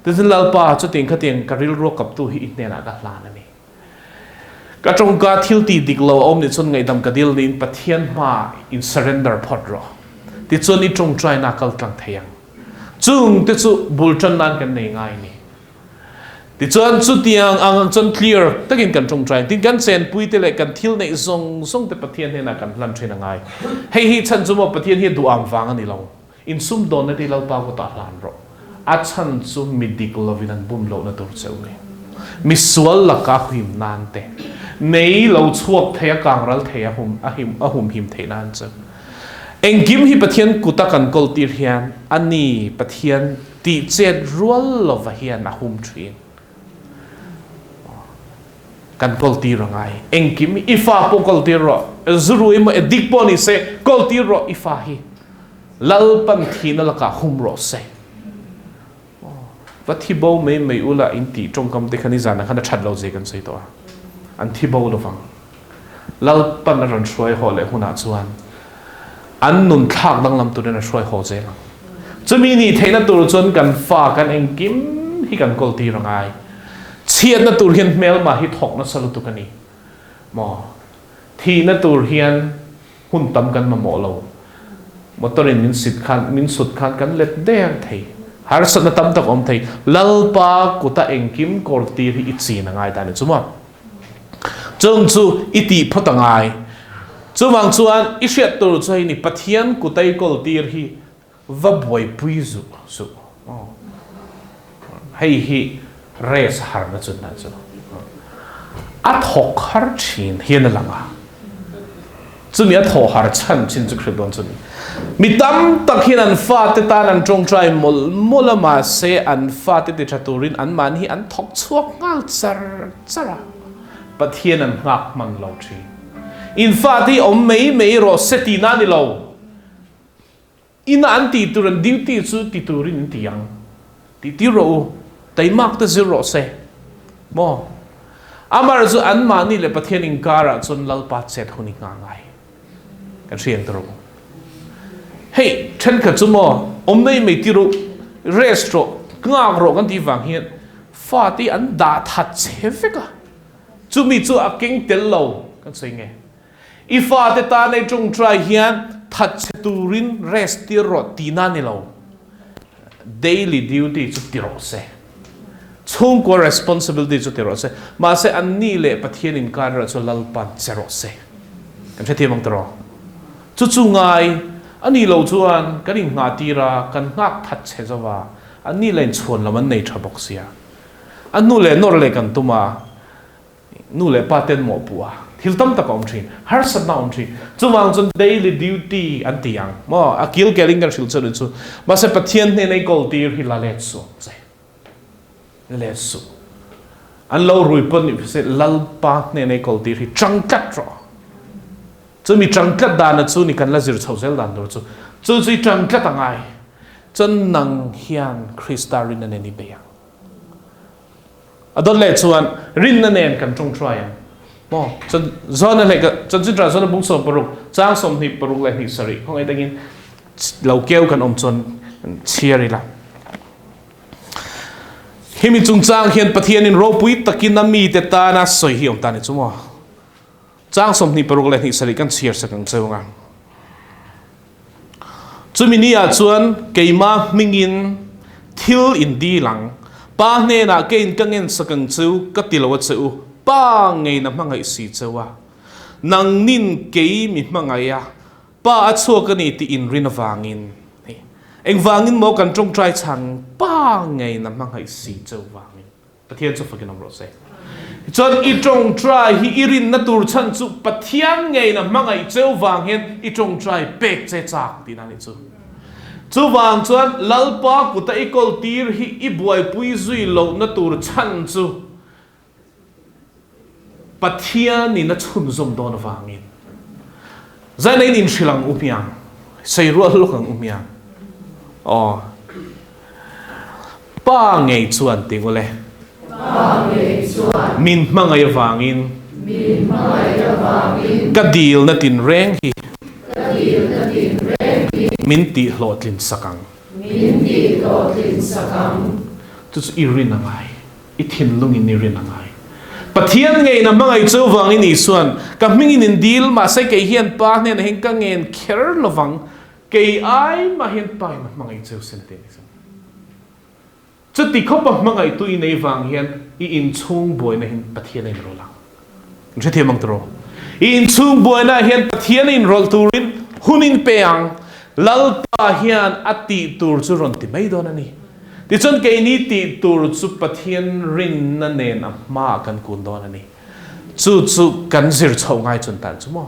tin lalpa chu ting kha ting karil ro kap tu hi ne na ka hlan ani ka trong ka thil ti diklo om ni chun ngai dam ka dil din pathian ma in surrender phot ro ti chun I trong try na kal tlang theyang chung te chu bulchan nan kan nei ngai ni ti chuan chu tiang ang chun clear takin kan trong try tin kan sen pui te le kan thil nei zong te pathian he na kan hlan thina ngai hei hi chan chu mo pathian hi du am wang ani lo in sum don na ti lalpa ko ta hlan ro achan chu midik lovin an bum lo na tur cheu ni misual la ka him nan te nei lo chuak thea kang ral thea hum him the nan chu engim hi pathian kuta kan kol tir hian ani pathian ti chet rual lo va hian hum thin kan kol tir rangai engim ifa po kol tir ro zuru im edik po ni se kol tir ro ifa hi lalpan thina la ka hum ro se và thi bầu mấy ula in ti trong công ty khani zana khana chat lo je kan sei to an thi bầu lo wang lal pan ran shoi ho le huna chuan an nun thak dang lam tu na shoi ho je lang chumi ni theina tur chon kan fa kan engkim hi kan kol ti rangai chiat na tur hian mel ma hi thok na salu tu kani mo thi na tur hian hun tam kan ma mo lo motorin min sut khan kan let der thei har sat na tam tak om thei lalpa kuta engkim korti hi ichi na ngai ta ni chuma chung chu iti photangai chuwang chuan I hriat tur chai ni pathian kutai koltir hi va boi pui zu su hei hi res har na chun na chu a thok har chin hian langa chumi a tho har chan chin chu khridon chuni mi tam tak hin an fa te tan an trong trai mol ma se an fa te chaturin an man hi an thok chuak ngal chara pathian an ngak man lo thi in fa ti om mei ro seti na ni lo in an ti turan duty chu ti turin tiang ti ro tai mak te zero se mo amar chu an man ni le pathian in kara chun lalpa chet huni ngai kan riang tro hey chen kha chumo omnei me tiru restro ngak ro kan ti wang hian fa ti an da that cheveka chumi chu aking tel lo kan sei nge I fa te ta nei chung trai hian that turin rest ti ro ti na ni lo daily duty chu ti ro se Chhungkua responsibility chu ti ro se ma se an ni le pathian in kan ra chu lalpan che ro se kan the mang tro chu chu ngai ani lo chuan kan in nga ti ra kan ngak that che zawa ani len chhon laman nei tha bok sia anu le nor le kan tuma nu le paten mo puwa thil tam ta kom thin har sat na om thi chuwang chun daily duty an tiang mo akil keling kan shil chun chu ma se pathian ne nei kol tir hi la le chu che le su an lo rui pon ni se lal pa ne nei kol tir hi changkat ro chu mi changkat da na chu ni kan la zir chho zel dan do chu chu changkat angai chân nang hian Christarin na ni beya adon le chuan rin na nen kan chung try mo chân zona le ka chân chitra zona bung so paruk chang som ni paruk le ni sari hong ai tangin lo keu kan om chon chiari la himi chung chang hian pathian in ro pui takin na mi te ta na soi hi om ta ni chumo chang som ni paruk le ni sari kan chiar sa kan cheunga Chuminia chuan keima mingin thil in di lang pa ne na kein kangen sakang chu katilawa chu pa ngei na mangai si chawa nang nin kei mi mangaya pa acho kani ti in rin wangin eng wangin mo kan trong trai chang pa ngei na mangai si chawangin pathian chu fakin am ro se chon I trong trai hi irin na tur chan chu pathian ngei na mangai chawangin I trong trai pek che chak tin ani chu chu wang chuan lalpa kuta ikol tir hi ibuai pui zui lo na tur chan chu pathian ni na chun zom don wangin zai nei nin shilang umiang sei ro lokang umiang pa ngei chuan tingole pa ngei chuan min mangai wangin ka deal na tin reng hi minti lotlin sakang tu irin angai ithin lungin irin angai pathian ngei na mangai chowang in isuan ka mingin in deal ma sai ke hian pa ne na hing ka ngen kher lovang ke ai ma hian pa ma mangai chow sen te chu ti khop mangai tu in ei wang hian I in chung boy na hin pathian in rolang je the mang tro in chung boy na hian pathian in rol turin hunin peang lalpa hian ati tur chu ron ti mai don ani ti chon ke ni ti tur chu pathian rin na ne na ma kan kun don ani chu kan zir chho ngai chun tan chu mo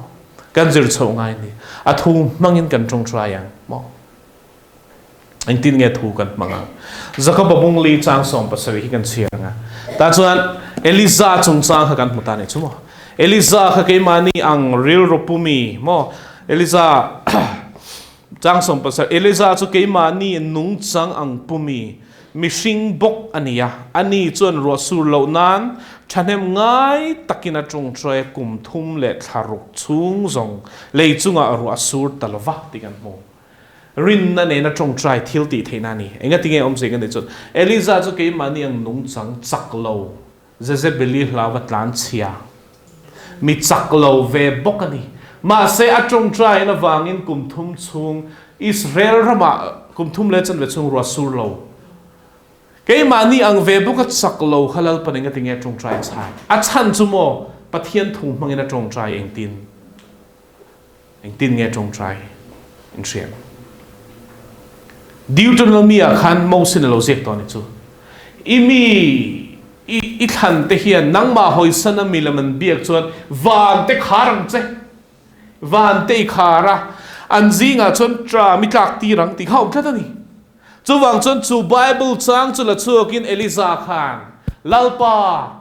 kan zir chho ngai ni a thu mangin kan trong try yang mo anh tin nghe thu kan manga zakob bung li chang som pasari hi kan chianga ta chuan Eliza chung chang kan mutani chu mo Eliza kha ke mani ang real ropumi mo Eliza chang som pasar Eliza chu ke mani nung chang ang pumi mishing bok ania ani chuan ro sur lo nan thanem ngai takina chung troe kum thum le tharuk chung zong le chunga ro sur talwa tikan mo rin na ne na chung trai thil ti theina ni enga tinge om se kan de chu Eliza chu ke mani ang nung chang chak lo Jezebeli hlawat lan chia mi chak lo ve bok ani ma se atong try na wangin kumthum chung Israel rama kumthum le chan ve chung ro sur lo ke mani ang ve buka chak lo halal paninga tinge atong try chai a chan chumo pathian thung mangina atong try eng tin nge atong try in shem Deuteronomy khan mosin lo zek to ni chu imi I than te hian nangma hoisana milaman biak chuan van te kharang che van te khara anjinga chon tra mitlak ti rang ti khau thata ni chuwang chon chu Bible chang chula chuakin Eliza khan lalpa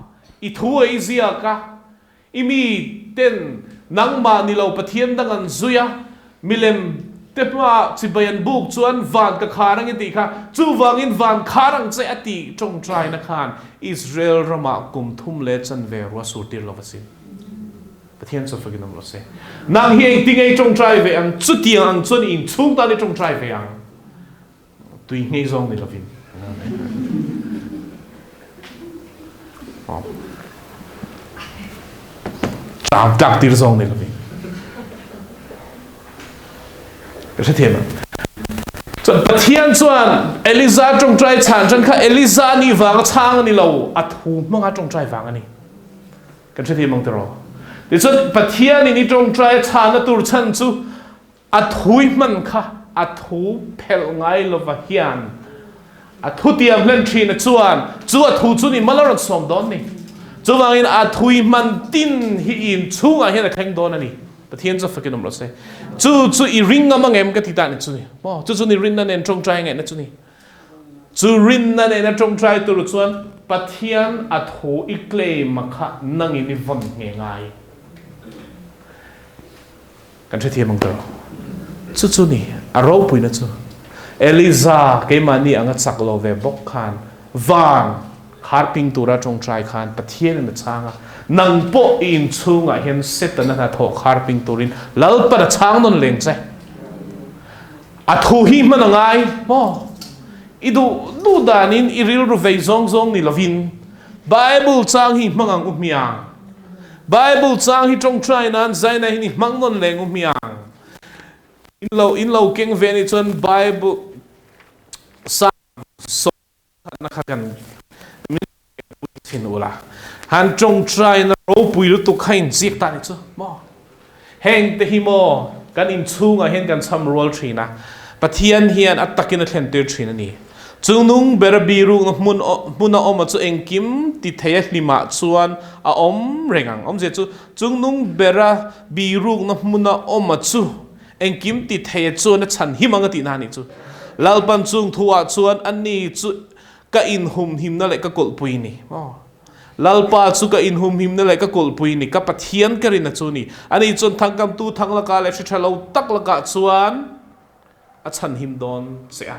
I thu ei zia ka imi ten nangma nilo pathian dangan zuya milem tepma chibayan buk chuan van ka kharang ti kha chuwangin van kharang che ati tong trai na khan Israel rama kum thum le chan ve ro sur tir lovasin thiên cho phật nam lo se nang hi ting ei trong trai về ang chu tiang ang chun in chung ta le trong trai về ang tùy ngay zong ni lovin tạm tir zong ni lovin cái sẽ thiệt mà chọn bát thiên chọn Eliza trong trai chán chân khác Eliza ni vàng chang ni lâu at thu mang trong trai vàng ani cái sẽ thiệt mang tero thì chọn bát thiên ni trong trai chán na tur chân chu at hui man kha at thu pel ngay lo và hiền at thu tiêm lên chi na chuan chu at thu chu ni malaron som don ni chu vàng in at hui man tin hi in chu nga hiền là khanh don ani bát thiên cho phật nom lo se chu i ring amang em ka tita ni chu ni mo chu ni rin na nen trong trai nge na chu ni chu rin na nen na trong trai tu chuan pathian a tho I claim ma kha nang in von nge ngai kan the thiam mang to chu ni a ro pui na chu Eliza ke mani anga chaklo ve bok khan van harping tura trong trai khan pathian na changa nang po in chunga hian set na na tho harping turin lal pa chang non leng che a thu hi man ngai mo idu du danin iril ru vei zong ni lovin Bible chang hi mangang umiang Bible chang hi trong trai nan zai na hi ni mang non leng umiang in lo keng ve ni chon Bible sa so na khakan min ula han trong trai na ro pui lu tu khain zik ta ni chu mo heng te hi mo kan in chunga hen kan sam rol thina pathian hian atakin a thlen ter thina ni chungnung berabiru muna oma chu engkim ti theya hlima chuan a om rengang om je chu chungnung bera biru na muna oma chu engkim ti theya chu na chan himanga ti na ni chu lalpan chung thuwa chuan ani chu ka in hum him na le ka kol pui ni lalpa chu ka in hum him na le ka kol pui ni ka pathian ka rin na chu ni ani chon thangkam tu thangla ka le thalo tak la ka chuan a chan him don se a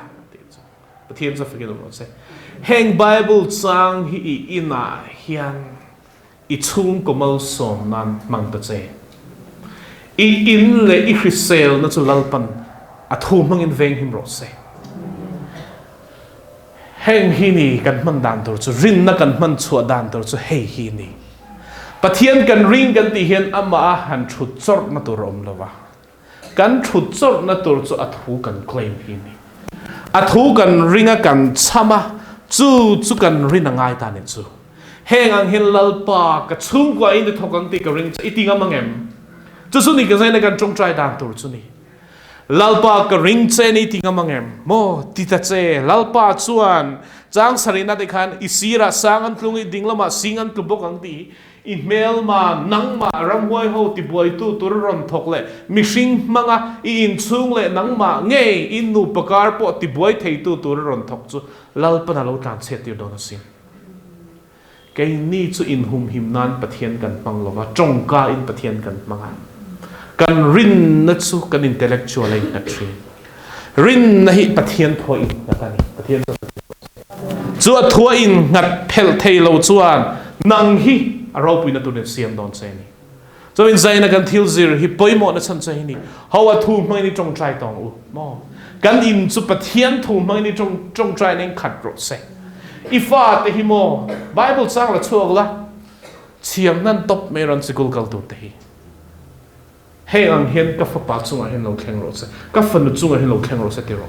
pathian za fikir lo se heng Bible chang hi ina hian I chung komal som nan mang ta che I in le I Hrahsel na chu lalpan a thu mangin veng him ro se heng hi ni kan man dan tor chu rin na kan man chu dan tor chu hei hi ni pathian kan ring kan ti hian ama han thut chor na tur om lova kan thut chor na tur chu a thu kan claim hi ni a thu kan ringa kan chama chu kan rin ngai ta ni chu heng ang hin lalpa ka Chhungkua in de thokang ti ka ring cha itinga mangem chu ni ka zaina kan trong trai dan tur chu ni lalpa ka ring che ni tinga mangem mo tita che lalpa chuan chang sarina de khan isira sangan tlungi dinglama singan tlubok ang ti email ma nang ma ramwai ho ti boy tu tur ron thok le mishing manga in chung le nang ma nge in nu pakar po ti boy thei tu tur ron thok chu lalpa na lo tran set ti don sin ke ni chu in hum him nan pathian kan pang lova tongka in pathian kan manga kan rin na chu kan intellectual ai na tri rin na hi pathian thoi na tani pathian chu a thua in ngat phel thei lo chuan nang hi a ro pui na tu ne siam don se ni so in zaina kan thil zir hi poimo na chan chai ni how a thu mai ni trong trai tong u mo kan in chu pathian thu mai ni trong trai nen khat ro se ifa te hi mo Bible chang la chuak la chiam nan top me ran sikul kal tu te hi hei ang hian ka fa pa chunga hin lo thleng ro se ka fa nu chunga hin lo thleng ro se ti ro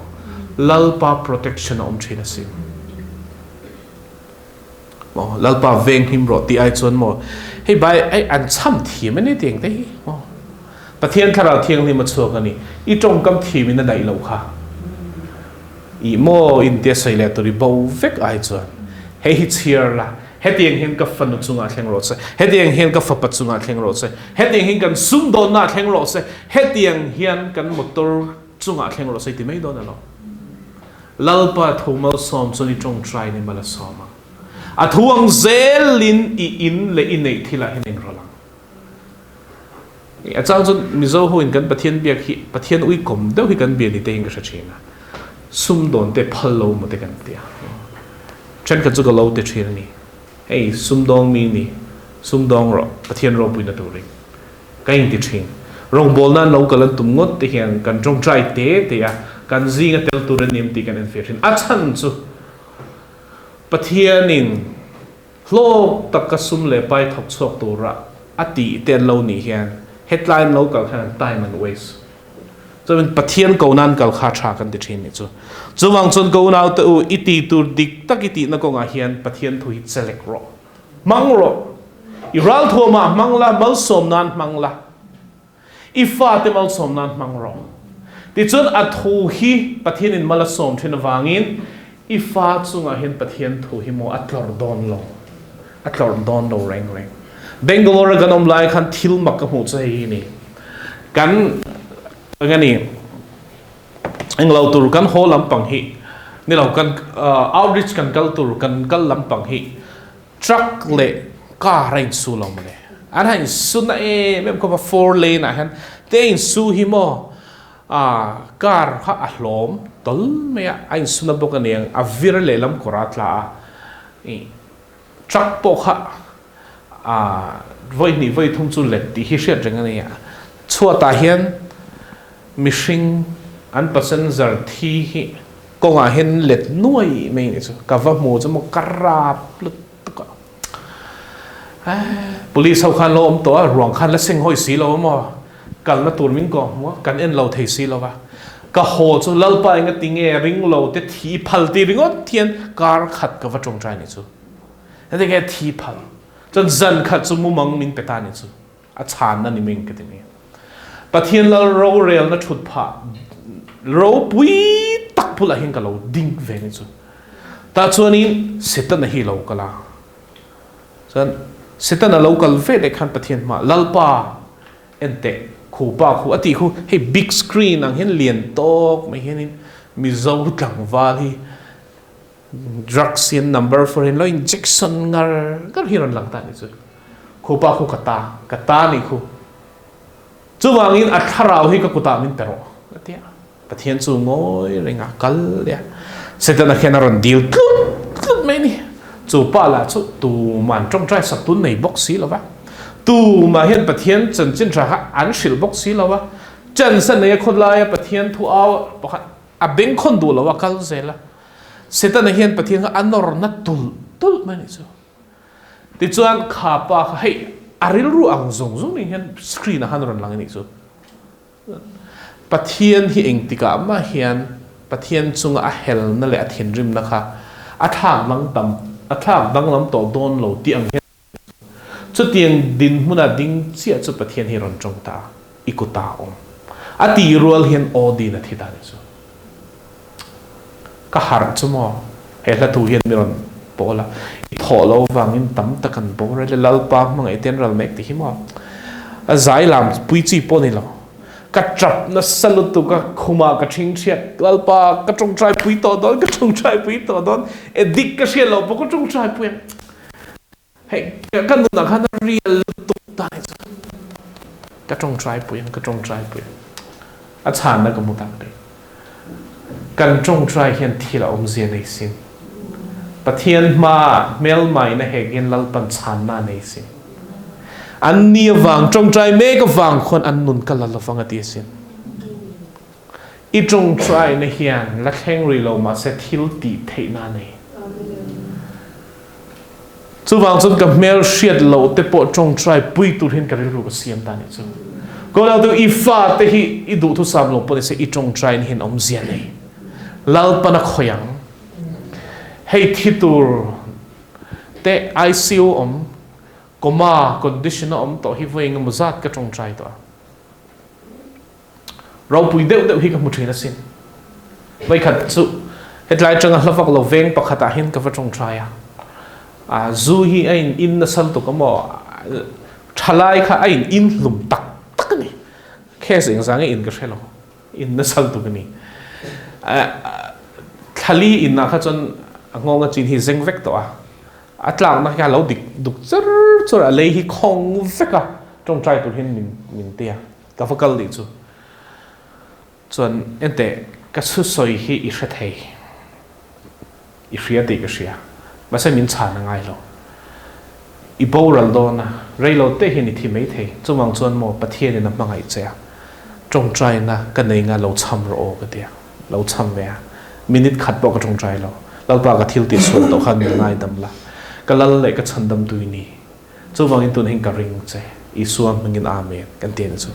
lalpa protection om thina sim mo lalpa veng him ro ti ai chon mo hei bai ai an cham thi me ni teng te mo pathian khara thiang ni ma chuak ani I tong kam thi min na dai lo kha I mo in te sai le to ri bo vek ai chon hei hi chiar la hetiang hin ka fan chunga thleng ro se hetiang hin ka fa pa chunga thleng ro se hetiang hin kan sum don na thleng ro se hetiang hian kan motor chunga thleng ro se ti mai don na lo lalpa thomal som choni trong try ni mala soma a thuang zelin I in le in nei thila hin ro lang a chang chon mizo ho in kan pathian biak hi pathian ui kom deuh hi kan bi ni te in ka sa china sum don te phalo mo te kan tia chen ka chu ka lo te thir ni hey sumdong mi ni sumdong ro pathian ro pui na tu ring cái ti thin rong bol na no kalan tum ngot te hian kan jong trai te a kan zinga tel turan nim ti kan infection a chan chu pathianin hlok takasum le pai thok chok tura ati ten lo ni hian headline lo kal han time and waste cho nên pathian ko nan kal kha tha kan ti thin ni chu chuwang chon ko nau te u iti tur dik takiti na ko nga hian pathian thu hi select ro mang ro iral thoma mangla mal som nan mangla ifa te mal som nan mang ro ti chon a thu hi pathian in mala som thin wangin ifa chunga hian pathian thu hi mo atlor don lo reng Bangalore ganom lai khan thil mak ka mu chai ni kan ngani englo tur kan ho lampang hi ni lo kan outreach kan kal tur kan kal lampang hi truck le car rain su lom le an han su na mem ko 4 lane a han te in su hi mo car kha a hlom tol me a in su na bok aniang a vir le lam korat la truck po kha voi ni voi thung chu let ti hi hriat reng ania chua ta hian mishing an passenger thi hi konga hen let nuai me ni chu ka va mu chu mo karap lut ka police ho khan lo om to ruang khan la sing hoi si lo mo kal na tur min ko mo kan en lo thei si lo wa ka ho chu lal pa nga tinge ring lo te thi phal ti ringot thian kar khat ka va tong trai ni chu ate ge thi phal chân dân khát số mu mong mình beta ni chu a chan na ni mình cái này pathian la ro rel na chut pha ro pui tak pula hin ka lo ding ve ni chu ta chuanin setan hi lo kala chan setan a local ve de khan pathian ma lalpa ente khu pa khu ati khu hey big screen ang hin lien tok mai hin mi zo tlang wal hi drugs in number for in lo injection ngar kar hiron lang ta ni chu khopa khu kata ni khu chuwangin atharau hi ka kuta min pero atia pathian chu ngoi renga kal ya setana khenaron deal tut mai ni chu pa la chu tu man trong trai sap tun nei box si lawa tu ma hian pathian chen chin tha an shil box si lawa chen san nei khon la ya pathian thu aw pakhat a beng khon du lawa kal zela setan hian pathian anor na tul mani chu ti chuan kha pa hei aril ru ang zong ni hian screen a hanron lang ni chu pathian hi engtika ma hian pathian chunga a hel na le a thin rim na kha a thang dang lam to don lo ti ang hian chu tiang din huna ding chia chu pathian hi ron chong ta ikuta om ati rual hian odi na thida ni chu ka har chumo he la tu hian miron pola tholo wangin tam takan bo re lalpa mang eten ral mek ti himo a zai lam pui chi po ni lo ka trap na salut tu ka khuma ka thing thiat lalpa ka trong trai pui to don ka trong trai pui to don e dik ka she lo po ka trong trai pui hey ka nu na khan real tu ta ka trong trai pui a chan na ka mu tak de kan trong trai hian thila om zia nei sin pathian ma mel mai na hegin lalpan chan na nei sin an nia wang trong trai me ka wang khon an nun kala lo wanga ti sin I trong trai na hian la kheng ri lo ma se thil ti thei na nei chu wang chun ka mel shiat lo te po trong trai pui tu hin ka ri ru ka siam ta ni chu ko la tu ifa te hi I du thu sam lo po se I trong trai hin om zia nei lalpana khoyang hey thitur te ICU om coma condition om to hi voing muzat ka trong trai to ro pui deu hi ka mu thina sin vai khat chu headline changa hlawak lo veng pakhata hin ka va trong trai a zu hi ain in na sal to kamo thalai kha ain in lum tak ni khes eng sang in ka shelo in na sal to ni khali in na kha chon ngonga chin hi zeng vek to atlang na ka lo dik duk chur a lei hi khong veka trong trai tu hin min tia ka fakal di chu chon ente ka su soi hi I hrathei I hria ti ka hria ba se min chan na ngai lo I bo raldo na raldo te hi ni thi mai thei chuwang chuan mo pathian in a mangai che Tawngtai na kan nei nga lo cham ro ka dia lo cham ve minute khat bo ka Tawngtai lo pa ka thil ti sun to khan ngai dam la kalal le ka chandam tu ni chuwang in tun hing ka ring che isuam mangin amen kan ten chu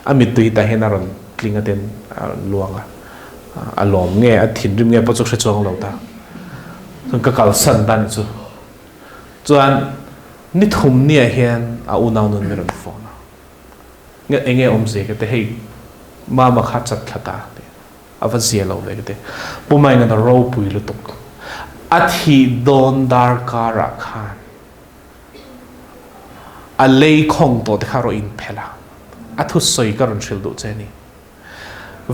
amit tu ta henaron klinga ten luanga alom nge a thin rim nge po chok se chong lo ta chung ka kal san dan chu chuan ni thum nia hian a unaw nun meron phone nge enge omze ke te hei ma kha chat thata ava zia lo ve ke te pumai nga ro pui lu tok athi don dar kara khan a lei khong to te kharo in phela athu soi karon thil du cheni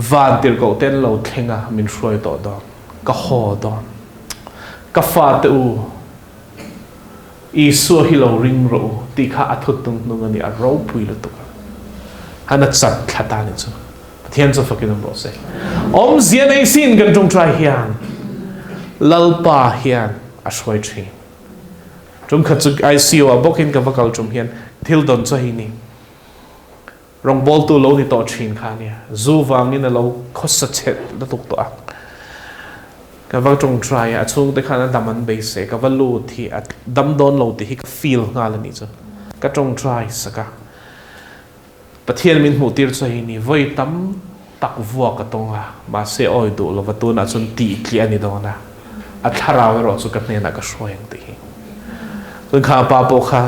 van tir ko ten lo thenga min hroi to do ka ho do ka fa te u I su hi lo ring ro ti kha athut tung nu ngani a ro pui lu tok hana chat thata ni chu pathian chu fakin ro se om zia nei sin kan Tawngtai hian lalpa hian a shoi thi chung kha chu ICU a bokin ka vakal chum hian thil don cha hi ni rong bol tu lo ni to thin kha nia zu wang in a lo khosa chet da tuk to a ka va Tawngtai a chung te khana daman be se ka valu thi a dam don lo ti hi ka feel nga la ni chu ka Tawngtai saka pathian min mu tir cha hi ni voi tam tak vuwa ka tonga ma se oi du lo va tu na chun ti kli ani dona a tharaw ro chu ka ne na ka shroyang ti hi kun kha pa po kha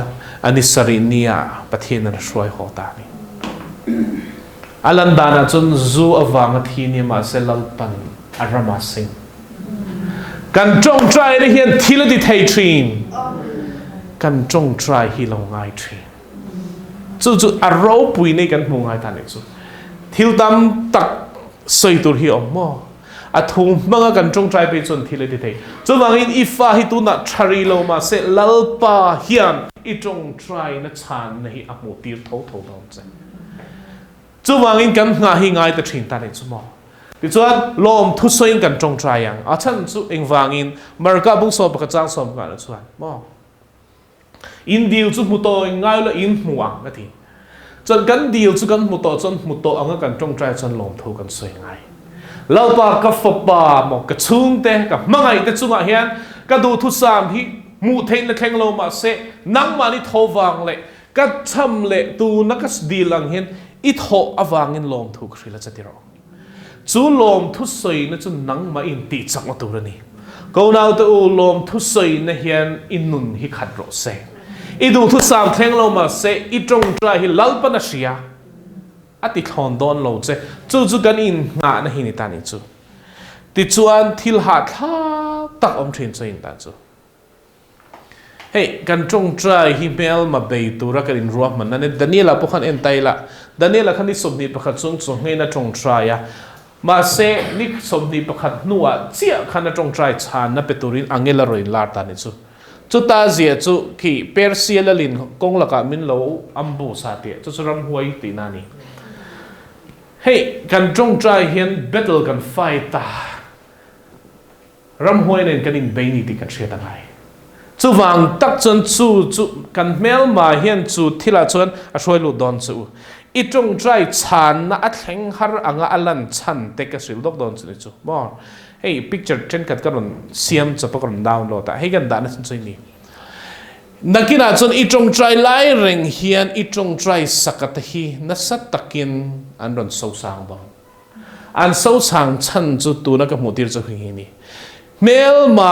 ani sarinia pathian na shroy ho ta ni alan dana chun zu awang thi ni ma se lalpan arama sing kan Tawngtai ni hian thil di thei thin kan Tawngtai hi lo ngai thin chu a ro pui nei kan mu ngai ta ni chu thil tam tak soi tur hi om mo a thum manga kan Tawngtai pe chon thil di thei chu wangin ifa hi tu na thari lo ma se lalpa hian I Tawngtai na chan na hi amu tir tho dom che chu wangin kan nga hi ngai ta thin ta ni chu mo ti chuan lom thu soin kan Tawngtai yang a chan chu engwangin marka bung so pa chang som ga la chuan mo in deal chu mu to ngai la in muang ka thi chon kan deal chu kan mu to chon mu to anga kan Tawngtai chon lom thu kan soi ngai lalpa ka fopa mo ka chung te ka mangai te chunga hian ka du thu sam hi mu thein la kheng lo ma se nang ma ni thowang le ka cham le tu na ka dilang hian I tho awangin lom thu khrila chatiro chu lom thu soi na chu nang ma in ti chak ma tur ani ko naw te u lom thu soi na hian in nun hi khat ro se I du thu sam thleng lo ma se I Tawngtai hi lalpa na sia ati thon don lo che chu kan in nga na hi ni ta ni chu ti chuan thil ha tha tak om thin chain ta chu hey kan Tawngtai hi mel ma be tura kan in ruam man ne Daniela po khan en taila Daniela khan ni somni pakhat chung ngai na Tawngtai ya ma se ni somni pakhat nuwa chia khan na Tawngtai chan na peturin angela roi lar ta ni chu ta zia chu ki persia lalin kong laka min lo ambu sa ti chu ram huai ti na ni hey kan Tawngtai hian battle kan fight ta ram huai nen kan in beini ti kan sheta ngai chu wang tak chon chu kan mel ma hian chu thila chon a hroi lu don chu I Tawngtai chan na a thleng har anga alan chan te ka sil dok don chu mo hey picture chen kat karon siam chapa karon download ta hey kan da na chin ni nakina chon I Tawngtai lai reng hian I Tawngtai sakat hi na sat takin an ron so sang ba an so sang chan chu tu na ka mutir chu hi ni mel ma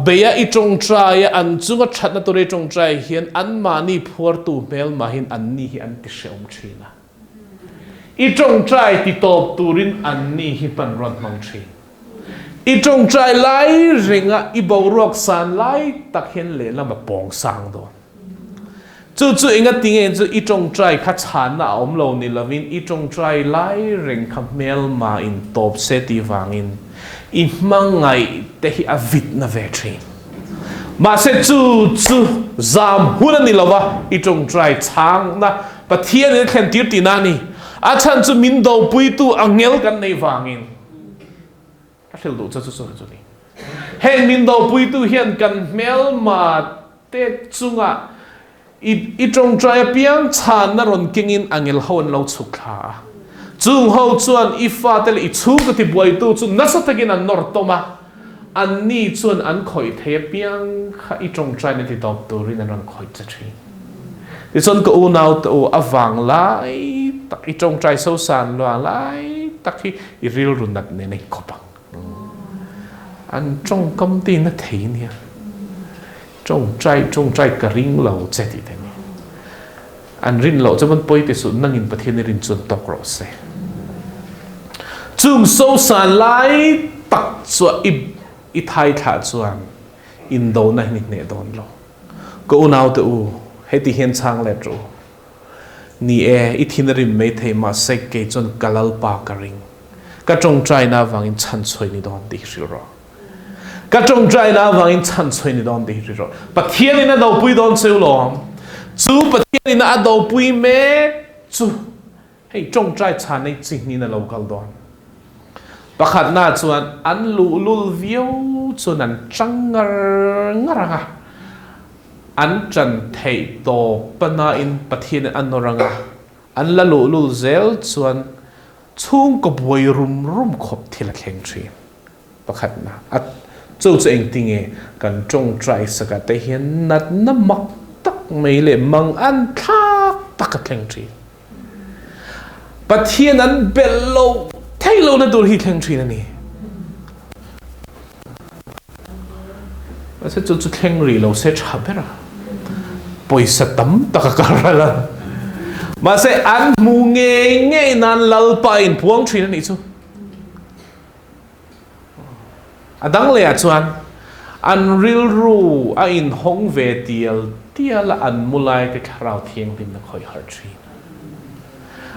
beya I Tawngtai an chunga thatna tore Tawngtai hian an mani phuar tu mel ma hin an ni hi an ti seum thina I Tawngtai ti top turin an ni hi pan ron mang thi I Tawngtai lai ringa I borok san lai tak hian le lama pong sang do chu inga tinge chu I Tawngtai kha chan na om lo ni lovin I Tawngtai lai ring kha mel ma in top se ti wangin I mangai te hi avit na vetri ma se chu zam hunan ni lova I Tawngtai chang na pathian ni khen tir ti na ni a chan chu min do pui tu angel kan nei wangin a thil du chu ni hen min do pui tu hian kan mel ma te chunga i trong trai piang chan na ron kingin angel hawn lo chukha chung ho chuan i fa tel i chu ka ti buai tu chu nasa takin an nor toma an ni chuan an khoi the piang kha i trong trai na ti top tu rin an khoi cha thi ti chuan ko u nau to awang lai tak i trong trai so san lo lai tak hi i ril runat ne nei kopang an trong công ty na thei nia trong trai ka ring lo che ti te ni an rin lo chaman poi te su nangin pathian rin chun tok ro se chung so san lai tak chua i thai tha chuan in do na ni ne don lo ko unau te u heti hen chang le tro ni e i thin rin me thei ma se ke chun kalal pa ka ring ka trong trai na wangin chan choi ni don ti ri ro ka trong trai na wangin chan choi ni don ti ri ro pathian ina do pui don cheu lo chu pathian ina do pui me chu hei trong trai chan nei ching ni na local don pakhat na chuan an lu lul viu chuan an changar ngaranga an chan thei to pana in pathian an noranga an la lu lul zel chuan chung ko boi rum khop thila thleng thi pakhat na at chu eng tinge kan trong trai saka te hian nat na mak tak mai le mang an thak tak thleng thi pathian an bello thailo na dur hi thleng thi na ni ase chu thleng ri lo se tha bera poisa tam tak ka la mà sẽ ăn mù nghe nan lal pa in puang thi na ni chu adang le chuan an ril ru a in hong ve tial an mulai ke kharau thieng tin na khoi har thi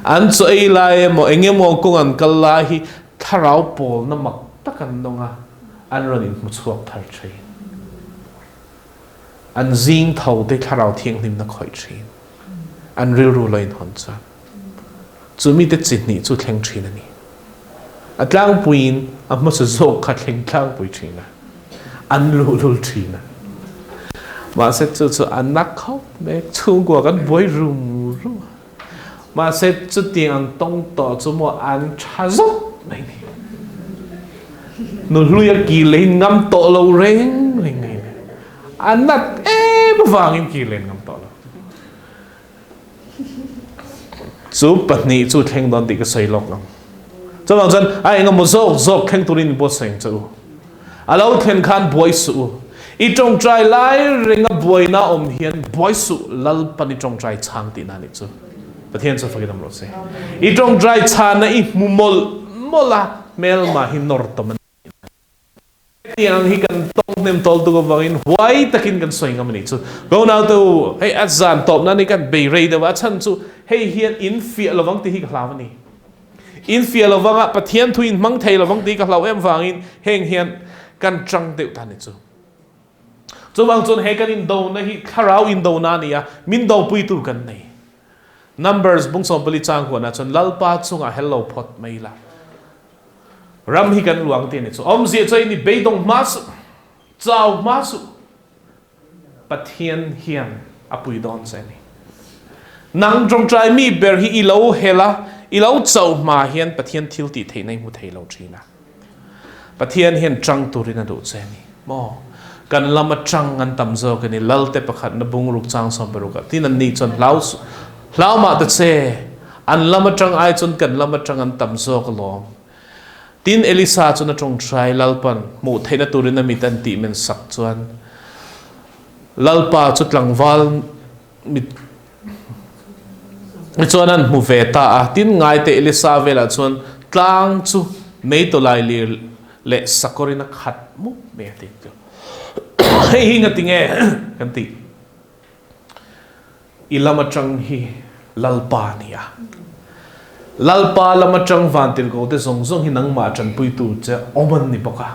an choi lai mo enge mo kong an kala hi kharau pol na mak takan donga an ron in muchuak thar thi an zing thau te kharau thieng tin na khoi thi an ril ru lain hon cha chu mi te chin ni chu thleng thin ani atlang puin amma se zo kha thleng tlang pui thina an lul thina ma se chu an nak khop me Chhungkua kan boi rum ma se chu tiang an tong to chu mo an tha zo mai ni no luya ki le ngam to lo reng ngai an nat bawangin ki le ngam to chu patni chu thleng don ti ka sei lok nam cho bằng chân ai ngam mo zok kheng turin bo seng chu alo thlen khan boy su i trong trai lai ringa boy na hian boy su lal pani trong trai chang ti na ni chu pathian chu fakidam ro se i trong trai chan na i mola mel ma hi nor to tiang hi kan tong nem tol tu ko wangin wai takin kan soi ngam ni chu go now to hey azan top na ni kan be rei da wa chan chu hey hian in fi lawang ti hi ka hlaw ni in fi lawanga pathian thuin mang thei lawang ti ka hlaw em wangin heng hian kan trang deu ta ni chu bang chun he kan in do na hi kharau in do na ni ya min do pui tu kan nei numbers bung som pali chang ko na chun lalpa chunga hello phot mai la ram hi kan luang ti ni chu om zia chai ni beidong mas chau masu pathian hian apui don se ni nang trong trai mi ber hi ilo hela ilo chau ma hian pathian thil ti thei nei mu thei lo thina pathian hian trang turina do che ni mo kan lama trang an tam zo kan ni lalte pakhat na bung ruk chang som beru ka tin an ni chon lau ma ta che an lama trang ai chon kan lama trang an tam zo ka lom tin elisa chon na trong trai lalpan mu theina turina mi tan ti men sak chuan lalpa chutlangwal mi chuanan mu ve ta a tin ngai te elisa vela chuan tlang chu mei to lai le sakorina khat mu me ti hei hi ngatinge kan ti ilama chang hi lalpa nia lalpa lama chang vantil ko te zong hi nangma chan pui tu che oman ni boka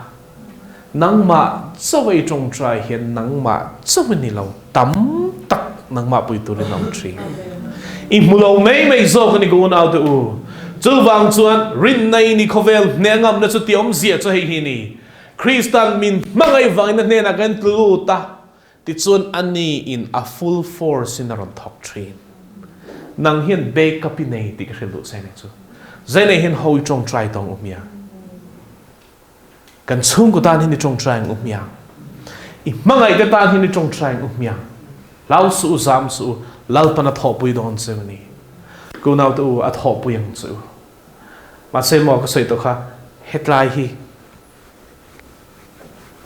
nangma chawai trong trai hian nangma chawai ni lo tam tak nangma pui tu le nam tri i mulo mei zo kan go na tu chu wang chuan rin nei ni khovel nengam na chu tiom zia chu hei hi ni Christian min mangai wang na ne na kan tlu ta ti chuan ani in a full force in aron thok thin nang hian bake up nei ti ka hrilu sai ne chu zai nei hin hoi trong try tong umia kan chung ko tan hin trong try umia I mangai te tan hin trong try umia lau su zam su lau pana thopui don semani ko nau tu a thopui yang chu ma se mo ka sei to kha hetlai hi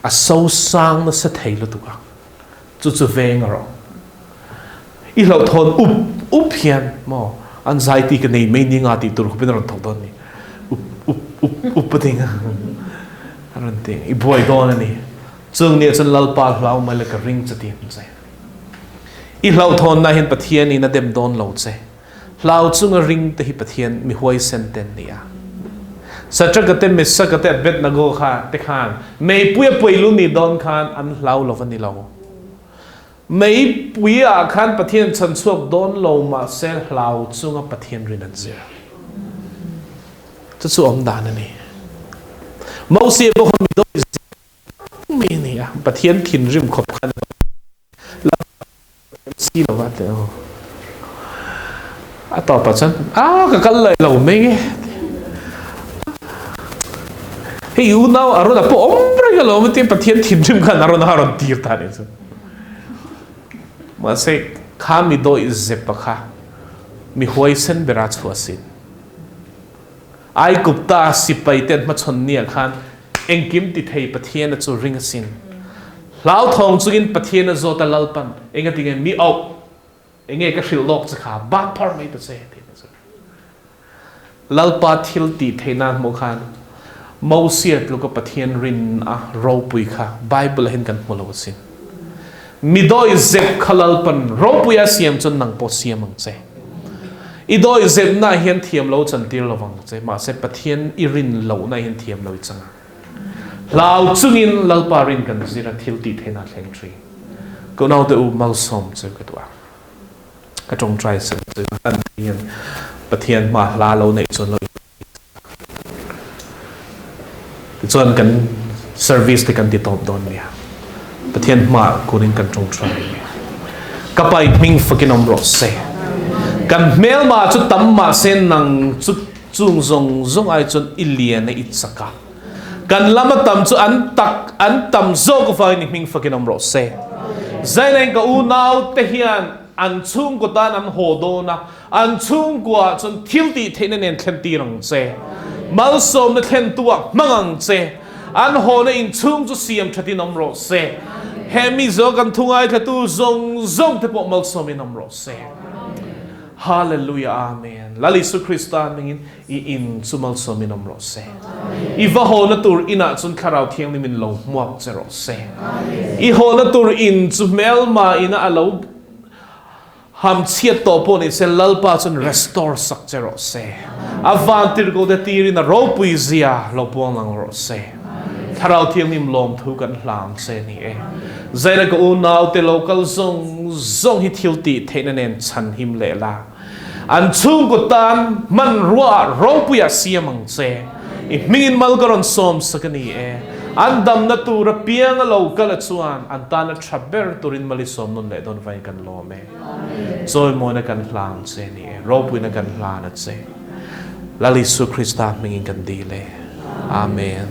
a so sang na sa thei lu tu ka chu veng ro I lo thon up hian mo anxiety ka nei mai ni nga ti tur khopin ron thok don ni up patinga aron te I boy don ani chung ne chan lalpa hlau mai la ka ring chati sai I hlau thon na hin pathian ni na dem don lo che hlau chung a ring te hi pathian mi huai senten nia satragate misakate bet na go kha te khan mei pui lu ni don khan an hlau lo van ni lo mei pui a khan pathian chan chuak don lo ma sel hlau chung a pathian rin an zia chu om dan ani mau se bo khom do mi ni a pathian thin rim khop khan si lo wa te a to pa chan ka kal lai lo me ge hey you now arona po ombre ga lo mati pathian thin rim khan arona haron tir ta ne chu ma se kha mi do is zepa kha mi hoi sen bera chuasin ai gupta sipai ten ma chon nia khan engkim ti thei pathian chu ring sin lau thong chungin pathian a zota lalpan enga tinge mi au enge ka hril lok cha kha ba par mai ta se lalpa thil ti theina mo khan mau siat lu ka pathian rin a ro pui kha bible hin kan molo sin mi do is zep khalal pan ro pui a siam chon nang po siam ang che I do is zep na hian thiam lo chan tir lawang che ma se pathian I rin lo na hian thiam lo changa lau chungin lalpa rin kan zira thil ti theina thleng tri ko nau te u mal som che ka twa ka tong try se an hian pathian ma la lo nei chon lo chuan kan service te kan ti top don nia pathian ma kunin kan tong try kapai ming fakin om ro se kan mel ma chu tam ma sen nang chu chung zong ai chon ilian na ichaka kan lama tam chu an tam zo ko fa ni ming fakin om ro se zainen ka u nau te hian an chung ko tan an ho do na an chung kwa chon thil ti thein nen thlen ti rang che mal som na thlen tua mangang che an ho na in chung chu siam thati nom ro se hemi zo kan thungai thatu zong te po mal som in nom ro se hallelujah amen lali su krista mingin I in sumal som in nom ro se I va ho na tur ina chun kharau thiang ni min lo muak che ro se I ho na tur in chu mel ma ina alo ham chiat to po ni se lalpa chun restore sak che ro se avantir go de tiri na ro pui zia lo pon lang ro se tharau thiang nim lom thu kan hlang se ni e zaira ko unau te local zong hi thil ti theina nen chan him le la an chung ko tan man ruwa ro pui a siamang che I mingin mal karon som sakani e an dam na tu ra piang a local chuan an ta na thaber turin mali som non le don vai kan lo me joy mo na kan hlang che ni e ro pui na kan hla na che lali su krista mingin kan di le amen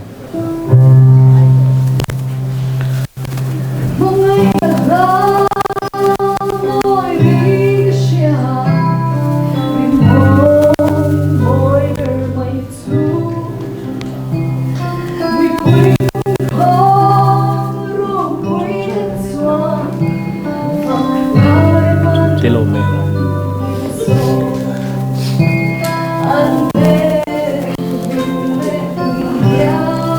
Yeah.